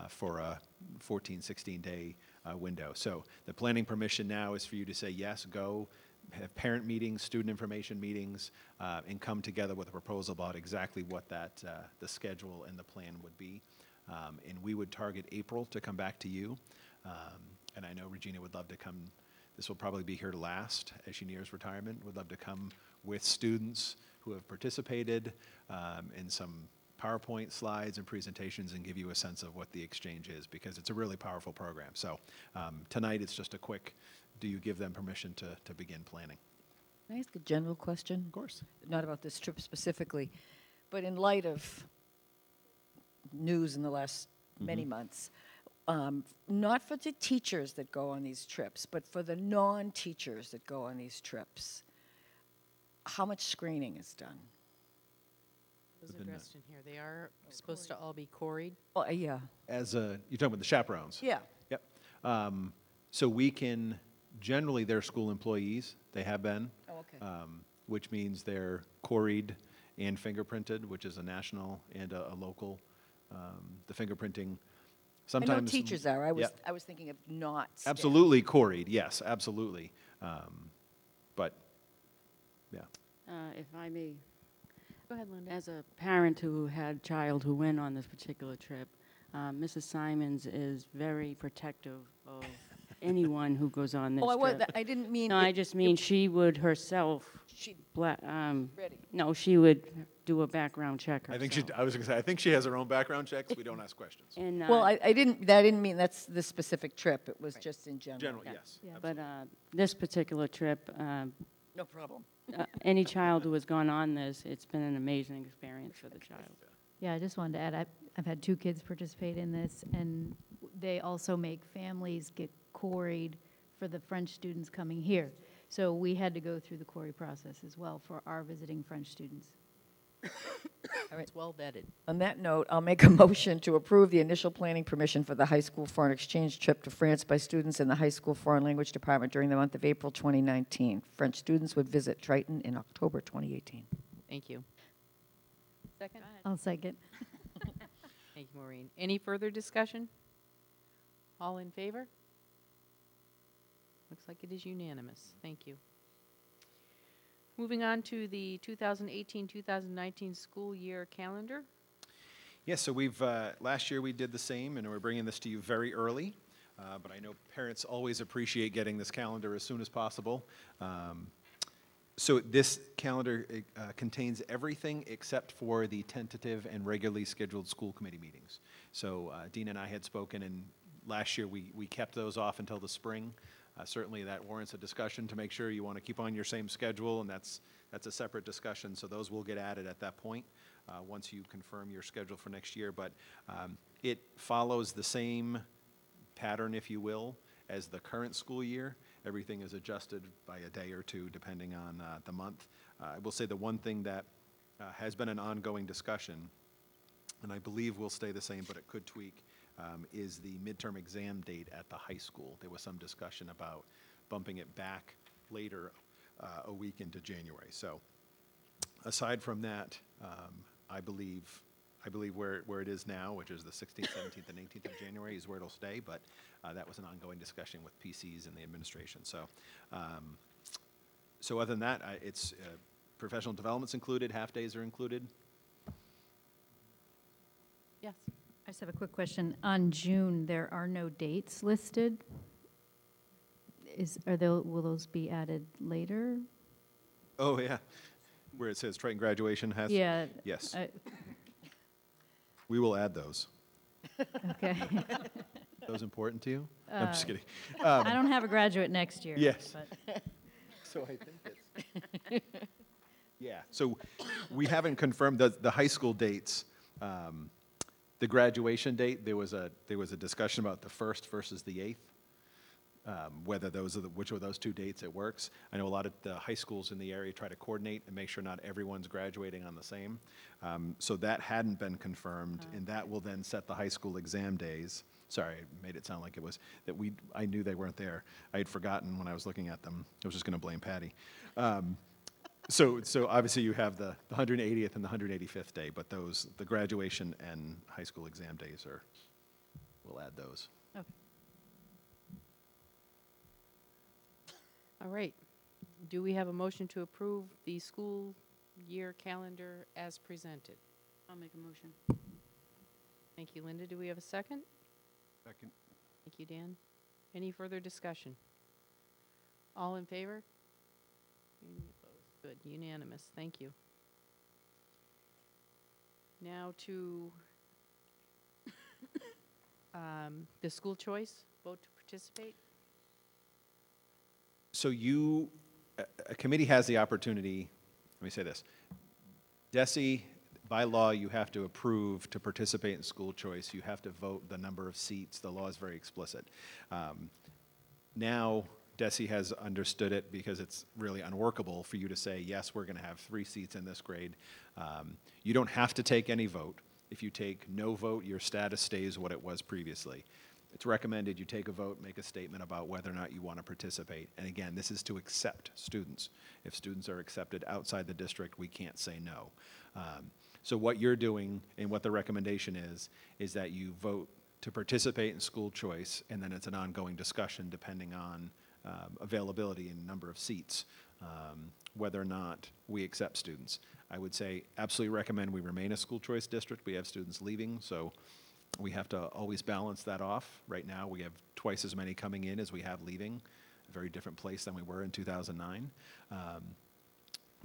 for a 14, 16-day window. So the planning permission now is for you to say yes, go, have parent meetings, student information meetings, and come together with a proposal about exactly what that the schedule and the plan would be. And we would target April to come back to you. And I know Regina would love to come. This will probably be here to last as she nears retirement. Would love to come with students who have participated in some PowerPoint slides and presentations and give you a sense of what the exchange is, because it's a really powerful program. So tonight it's just a quick, do you give them permission to begin planning? Can I ask a general question? Of course. Not about this trip specifically, but in light of news in the last many months, not for the teachers that go on these trips, but for the non-teachers that go on these trips, how much screening is done? Those addressed in here, they are supposed to all be quarried. Oh, yeah. As you're talking about the chaperones? Yeah. Yep. So we can, generally they're school employees, they have been. Oh, okay. Which means they're quarried and fingerprinted, which is a national and a local. The fingerprinting, sometimes. I know teachers are. I was Yep. I was thinking of not staff. Absolutely quarried, yes, absolutely. But, yeah. If I may, Go ahead, Linda. as a parent who had a child who went on this particular trip, Mrs. Simons is very protective of anyone who goes on this Oh, trip. I didn't mean. No, I just mean she would herself, She ready. ready. No, she would do a background check herself. I think I was going to say, I think she has her own background checks. We don't ask questions. And, Well, I didn't mean that's the specific trip. It was just in general. Generally, yeah. yes. Yeah. But this particular trip, No problem. any child who has gone on this, it's been an amazing experience for the child. Yeah, I just wanted to add, I've had 2 kids participate in this, and they also make families get quarried for the French students coming here. So we had to go through the quarry process as well for our visiting French students. It's well vetted. On that note, I'll make a motion to approve the initial planning permission for the high school foreign exchange trip to France by students in the high school foreign language department during the month of April 2019. French students would visit Triton in October 2018. Thank you. Second? I'll second. Thank you, Maureen. Any further discussion? All in favor? Looks like it is unanimous. Thank you. Moving on to the 2018-2019 school year calendar. Yes, so we've, last year we did the same, and we're bringing this to you very early. But I know parents always appreciate getting this calendar as soon as possible. So this calendar contains everything except for the tentative and regularly scheduled school committee meetings. So Dean and I had spoken, and last year we kept those off until the spring. Certainly that warrants a discussion to make sure you want to keep on your same schedule, and that's a separate discussion, so those will get added at that point once you confirm your schedule for next year. But it follows the same pattern, if you will, as the current school year. Everything is adjusted by a day or two depending on the month. I will say the one thing that has been an ongoing discussion, and I believe will stay the same, but it could tweak, is the midterm exam date at the high school. There was some discussion about bumping it back later a week into January. So aside from that, I believe where it is now, which is the 16th, 17th, and 18th of January, is where it'll stay, but that was an ongoing discussion with PCs and the administration. So, so other than that, it's professional development's included, half-days are included. Yes. I just have a quick question. On June, there are no dates listed. Will those be added later? Oh, yeah, where it says Triton graduation has. Yeah. Yes. We will add those. Okay. Those important to you? I'm just kidding. I don't have a graduate next year. Yes. but- So I think it's Yeah, so we haven't confirmed the high school dates. The graduation date, there was a discussion about the 1st versus the 8th. Whether which of those two dates it works. I know a lot of the high schools in the area try to coordinate and make sure not everyone's graduating on the same. So that hadn't been confirmed, and that will then set the high school exam days. Sorry, I made it sound like it was that I knew they weren't there. I had forgotten when I was looking at them. I was just going to blame Patty. So obviously you have the 180th and the 185th day, but the graduation and high school exam days we'll add those. Okay. All right. Do we have a motion to approve the school year calendar as presented? I'll make a motion. Thank you, Linda. Do we have a second? Second. Thank you, Dan. Any further discussion? All in favor? Any opposed? Good, unanimous. Thank you. Now to the school choice, vote to participate. So a committee has the opportunity, let me say this. DESE, by law, you have to approve to participate in school choice. You have to vote the number of seats. The law is very explicit. Now, DESE has understood it because it's really unworkable for you to say, yes, we're going to have 3 seats in this grade. You don't have to take any vote. If you take no vote, your status stays what it was previously. It's recommended you take a vote, make a statement about whether or not you want to participate. And again, this is to accept students. If students are accepted outside the district, we can't say no. So what you're doing and what the recommendation is that you vote to participate in school choice, and then it's an ongoing discussion depending on availability and number of seats, whether or not we accept students. I would say absolutely recommend we remain a school choice district. We have students leaving, so we have to always balance that off. Right now, we have twice as many coming in as we have leaving, a very different place than we were in 2009.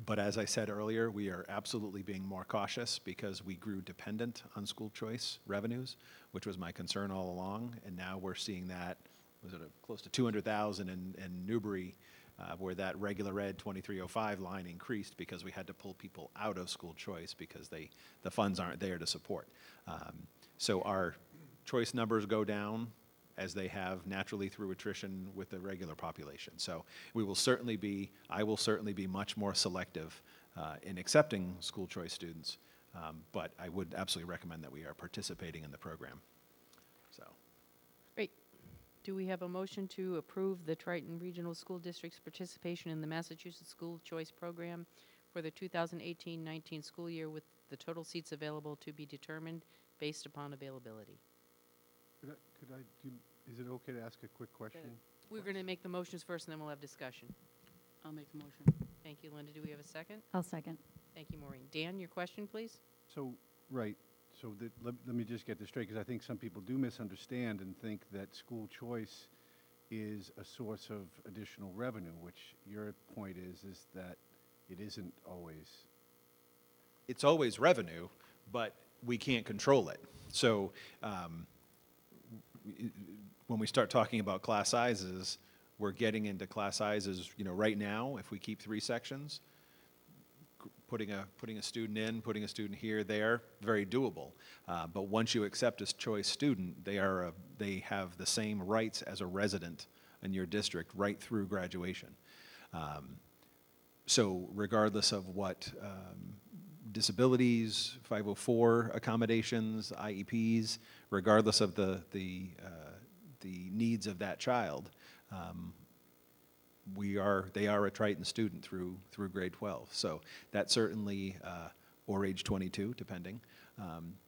But as I said earlier, we are absolutely being more cautious because we grew dependent on school choice revenues, which was my concern all along. And now we're seeing that, was it close to 200,000 in Newbury, where that regular ed 2305 line increased because we had to pull people out of school choice because the funds aren't there to support. So our choice numbers go down as they have naturally through attrition with the regular population. So I will certainly be much more selective in accepting school choice students, but I would absolutely recommend that we are participating in the program. So. Great. Do we have a motion to approve the Triton Regional School District's participation in the Massachusetts School Choice Program for the 2018-19 school year with the total seats available to be determined based upon availability? Is it okay to ask a quick question? We're going to make the motions first, and then we'll have discussion. I'll make a motion. Thank you, Linda. Do we have a second? I'll second. Thank you, Maureen. Dan, your question, please? So, right, so let me just get this straight, because I think some people do misunderstand and think that school choice is a source of additional revenue, which your point is that it isn't always. It's always revenue, but we can't control it. So when we start talking about class sizes, we're getting into class sizes, right now, if we keep 3 sections, putting a student in, putting a student here, there, very doable. But once you accept a choice student, they have the same rights as a resident in your district right through graduation. So regardless of what disabilities, 504 accommodations, IEPs, regardless of the needs of that child, they are a Triton student through grade 12. So that certainly, or age 22, depending.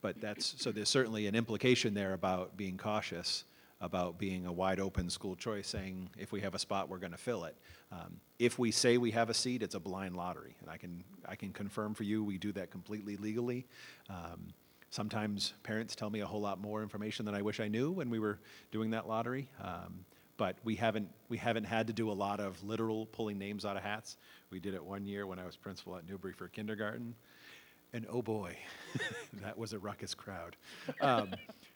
But so there's certainly an implication there about being cautious about being a wide open school choice, saying if we have a spot, we're going to fill it. If we say we have a seat, it's a blind lottery, and I can confirm for you we do that completely legally. Sometimes parents tell me a whole lot more information than I wish I knew when we were doing that lottery. But we haven't had to do a lot of literal pulling names out of hats. We did it one year when I was principal at Newbury for kindergarten, and oh boy, that was a ruckus crowd.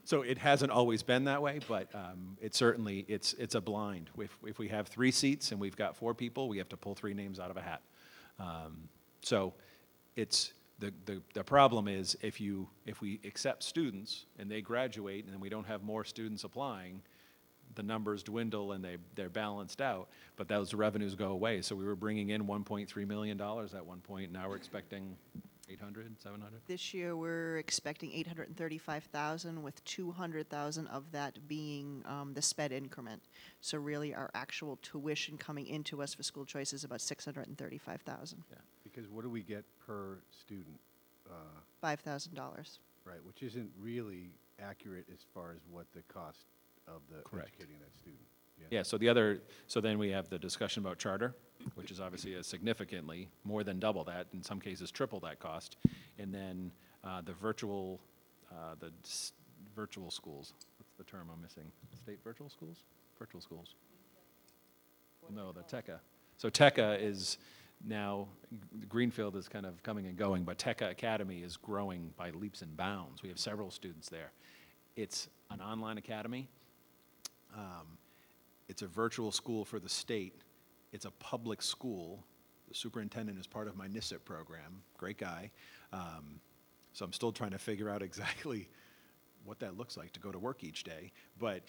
So it hasn't always been that way, but it's a blind. If we have 3 seats and we've got 4 people, we have to pull 3 names out of a hat. So it's, the problem is if we accept students and they graduate and then we don't have more students applying, the numbers dwindle and they're balanced out, but those revenues go away. So we were bringing in $1.3 million at one point, now we're expecting 800, 700? This year, we're expecting 835,000, with 200,000 of that being the sped increment. So really, our actual tuition coming into us for school choice is about 635,000. Because what do we get per student? $5,000. Right, which isn't really accurate as far as what the cost of the Correct. educating that student. Yeah, so then we have the discussion about charter, which is obviously a significantly more than double that, in some cases triple that cost. And then the virtual schools, what's the term I'm missing? State virtual schools? Virtual schools. No, the TECA. So TECA is now, Greenfield is kind of coming and going, but TECA Academy is growing by leaps and bounds. We have several students there. It's an online academy. It's a virtual school for the state. It's a public school. The superintendent is part of my NISIP program, great guy. So I'm still trying to figure out exactly what that looks like to go to work each day. But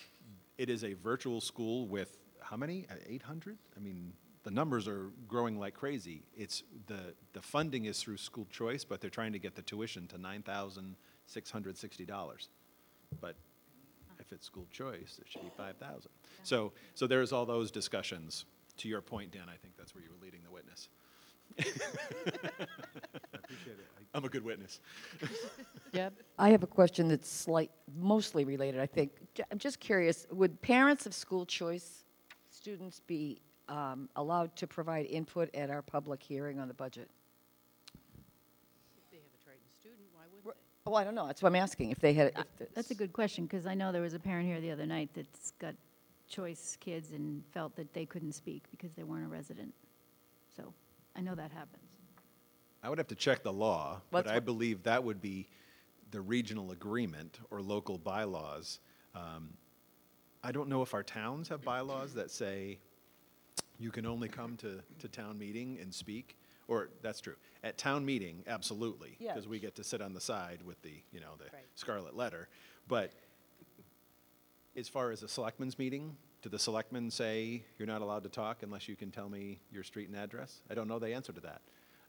it is a virtual school with how many? 800? I mean, the numbers are growing like crazy. It's the funding is through school choice, but they're trying to get the tuition to $9,660. But if it's school choice, it should be 5,000. So there's all those discussions. To your point, Dan, I think that's where you were leading the witness. I appreciate it. I'm a good witness. Deb? I have a question that's mostly related, I think. I'm just curious, would parents of school choice students be allowed to provide input at our public hearing on the budget? If they have a Triton student, why wouldn't they? Oh, I don't know, that's what I'm asking, if they had. That's a good question, because I know there was a parent here the other night that's got choice kids and felt that they couldn't speak because they weren't a resident. So I know that happens. I would have to check the law, but Let's I look. believe that would be the regional agreement or local bylaws. I don't know if our towns have bylaws that say you can only come to town meeting and speak, or that's true. At town meeting, absolutely, Yeah. because we get to sit on the side with the Right. scarlet letter. But as far as a selectmen's meeting, do the selectmen say you're not allowed to talk unless you can tell me your street and address? I don't know the answer to that.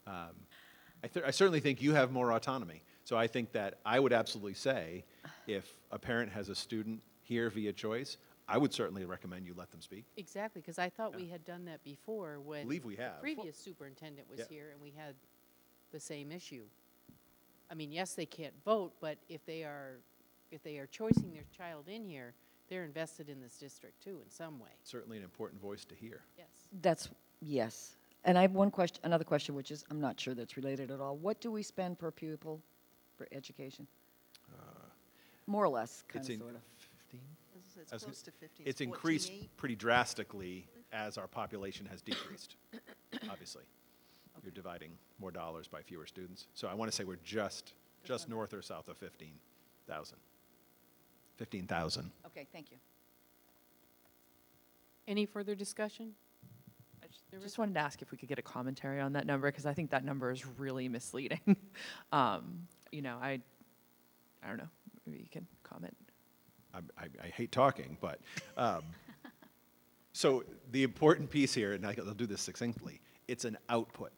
I certainly think you have more autonomy. So I think that I would absolutely say if a parent has a student here via choice, I would certainly recommend you let them speak. Exactly, because I thought we had done that before when Believe we the have. previous superintendent was Yeah. here and we had the same issue. I mean, yes, they can't vote, but if they are choicing their child in here, they're invested in this district too in some way. Certainly an important voice to hear. Yes. Yes. And I have another question, which is, I'm not sure that's related at all. What do we spend per pupil for education? More or less, kind It's of, in sort of. 15? It's I was close to gonna- 15. It's increased pretty drastically as our population has decreased, obviously. You're dividing more dollars by fewer students. So I want to say we're just north or south of 15,000. 15,000. Okay, thank you. Any further discussion? I just wanted to ask if we could get a commentary on that number, because I think that number is really misleading. I don't know, maybe you can comment. I hate talking, but, so the important piece here, and I'll do this succinctly, it's an output.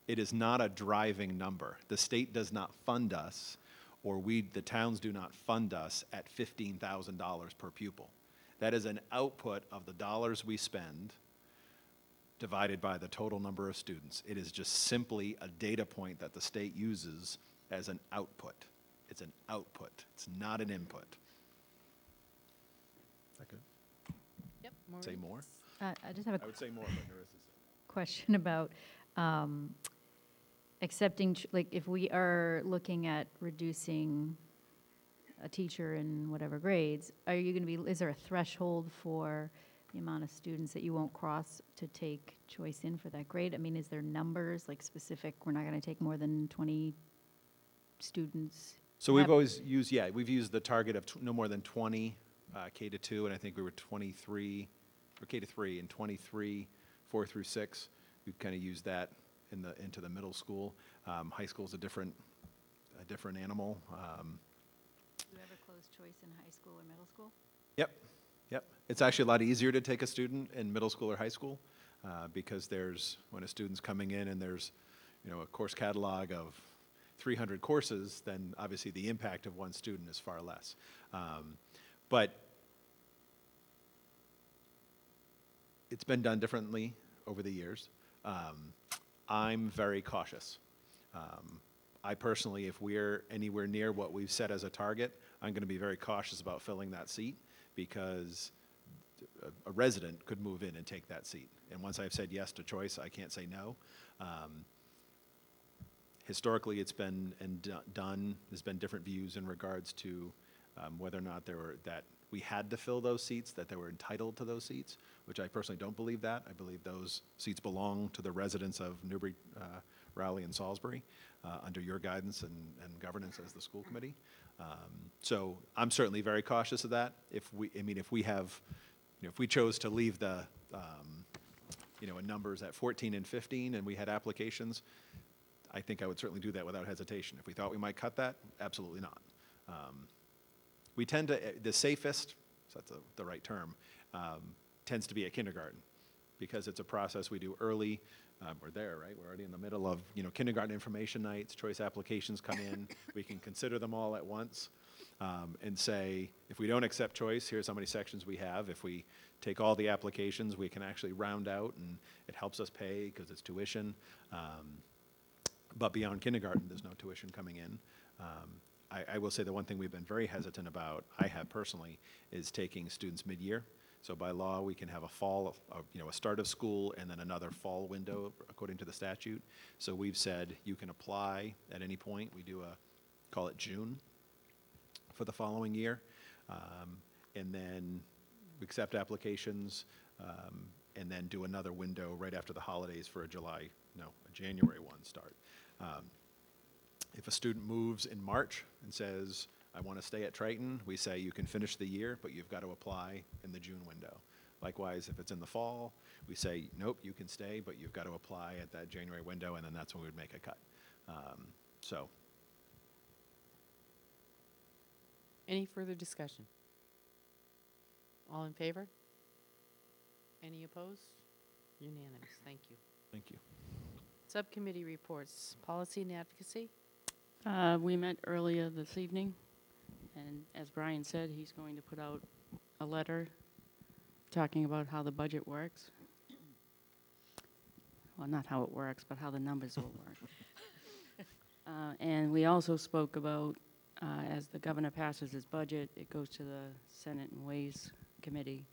It is not a driving number. The state does not fund us, or the towns do not fund us at $15,000 per pupil. That is an output of the dollars we spend divided by the total number of students. It is just simply a data point that the state uses as an output. It's an output. It's not an input. Okay. Yep. Say more? I just have a I would say more, but Narissa's. question about accepting, like, if we are looking at reducing a teacher in whatever grades, is there a threshold for the amount of students that you won't cross to take choice in for that grade? I mean, is there numbers, like specific, we're not going to take more than 20 students? So we've always used, we've used the target of no more than 20 K to 2, and I think we were 23, or K to 3, and 23, 4 through 6. We've kind of used that into the middle school. High school's a different animal. Do you ever close choice in high school or middle school? Yep, yep. It's actually a lot easier to take a student in middle school or high school because when a student's coming in and there's, a course catalog of 300 courses, then obviously the impact of one student is far less. But it's been done differently over the years. I'm very cautious. I personally, if we're anywhere near what we've set as a target, I'm going to be very cautious about filling that seat because a resident could move in and take that seat. And once I've said yes to choice, I can't say no. Historically, it's been done. There's been different views in regards to whether or not that we had to fill those seats, that they were entitled to those seats, which I personally don't believe that. I believe those seats belong to the residents of Newbury, Raleigh, and Salisbury under your guidance and governance as the school committee. So I'm certainly very cautious of that. If we chose to leave the numbers at 14 and 15 and we had applications, I think I would certainly do that without hesitation. If we thought we might cut that, absolutely not. We tend to, the safest, so that's the right term, tends to be at kindergarten because it's a process we do early. We're there, right? We're already in the middle of, kindergarten information nights, choice applications come in. We can consider them all at once and say, if we don't accept choice, here's how many sections we have. If we take all the applications, we can actually round out and it helps us pay because it's tuition. But beyond kindergarten, there's no tuition coming in. I will say the one thing we've been very hesitant about, I have personally, is taking students mid-year. So by law, we can have a start of school and then another fall window according to the statute. So we've said you can apply at any point. We do call it June for the following year. And then we accept applications and then do another window right after the holidays for a January 1 start. If a student moves in March and says, I want to stay at Triton, we say you can finish the year, but you've got to apply in the June window. Likewise, if it's in the fall, we say, nope, you can stay, but you've got to apply at that January window, and then that's when we would make a cut. Any further discussion? All in favor? Any opposed? Unanimous. Thank you. Thank you. Subcommittee reports, policy and advocacy. We met earlier this evening, and as Brian said, he's going to put out a letter talking about how the budget works. Well, not how it works, but how the numbers will work. And we also spoke about, as the governor passes his budget, it goes to the Senate and Ways Committee.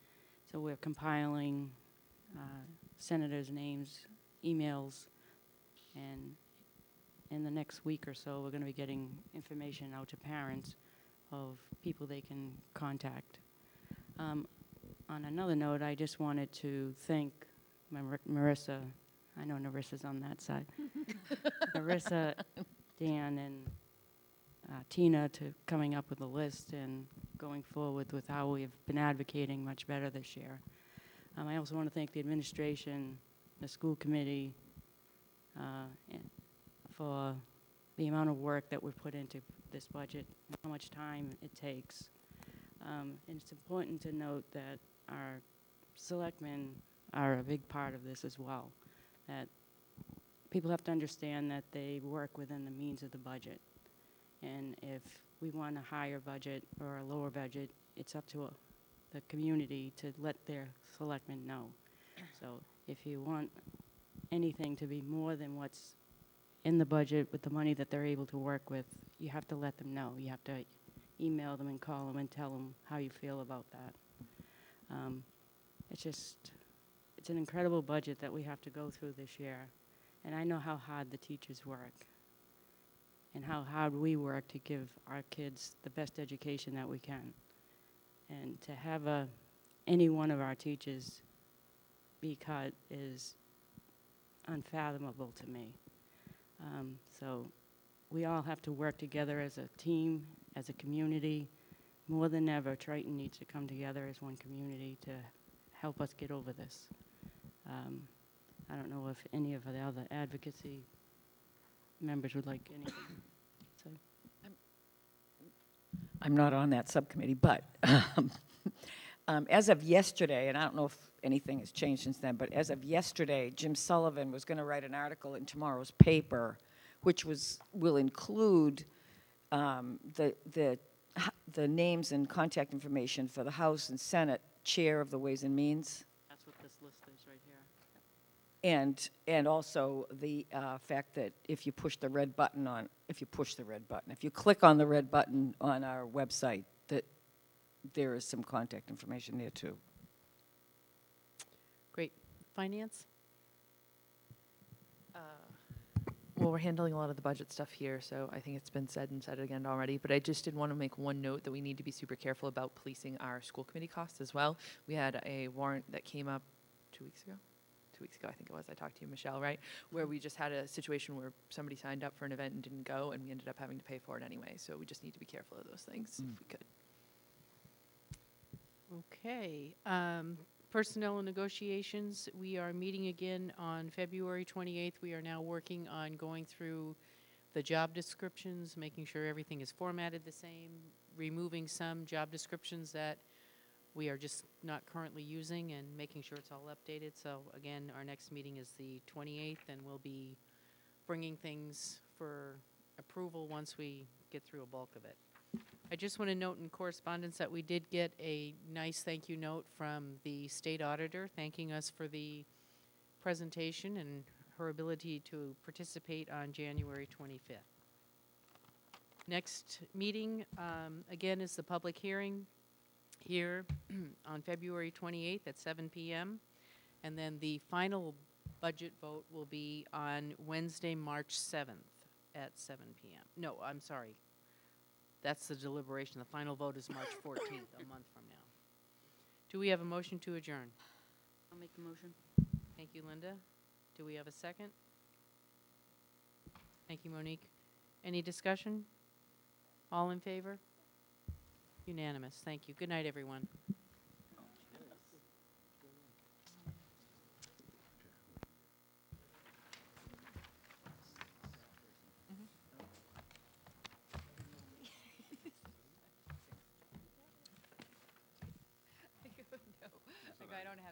So we're compiling senators' names, emails, and in the next week or so, we're going to be getting information out to parents of people they can contact. On another note, I just wanted to thank Marissa. I know Narissa's on that side. Marissa, Dan, and Tina to coming up with a list and going forward with how we've been advocating much better this year. I also want to thank the administration, the school committee, for the amount of work that we've put into this budget, and how much time it takes. And it's important to note that our selectmen are a big part of this as well, that people have to understand that they work within the means of the budget. And if we want a higher budget or a lower budget, it's up to the community to let their selectmen know. So if you want anything to be more than what's in the budget with the money that they're able to work with, you have to let them know. You have to email them and call them and tell them how you feel about that. It's an incredible budget that we have to go through this year. And I know how hard the teachers work and how hard we work to give our kids the best education that we can. And to have any one of our teachers be cut is unfathomable to me. So we all have to work together as a team, as a community. More than ever, Triton needs to come together as one community to help us get over this. I don't know if any of the other advocacy members would like anything. So, I'm not on that subcommittee, but as of yesterday, and I don't know if anything has changed since then, but as of yesterday, Jim Sullivan was going to write an article in tomorrow's paper, which will include the names and contact information for the House and Senate Chair of the Ways and Means, that's what this list is right here. and also the fact that if you click on the red button on our website, that there is some contact information there too. Great. Finance? Well, we're handling a lot of the budget stuff here, so I think it's been said and said again already, but I just did want to make one note that we need to be super careful about policing our school committee costs as well. We had a warrant that came up 2 weeks ago. 2 weeks ago, I think it was. I talked to you, Michelle, right? Where we just had a situation where somebody signed up for an event and didn't go, and we ended up having to pay for it anyway. So we just need to be careful of those things if we could. Okay. Personnel and negotiations, we are meeting again on February 28th. We are now working on going through the job descriptions, making sure everything is formatted the same, removing some job descriptions that we are just not currently using, and making sure it's all updated. So again, our next meeting is the 28th, and we'll be bringing things for approval once we get through a bulk of it. I just want to note in correspondence that we did get a nice thank you note from the state auditor thanking us for the presentation and her ability to participate on January 25th. Next meeting, again, is the public hearing here on February 28th at 7 p.m. And then the final budget vote will be on Wednesday, March 7th at 7 p.m. No, I'm sorry. That's the deliberation. The final vote is March 14th, a month from now. Do we have a motion to adjourn? I'll make the motion. Thank you, Linda. Do we have a second? Thank you, Monique. Any discussion? All in favor? Unanimous. Thank you. Good night, everyone. I don't have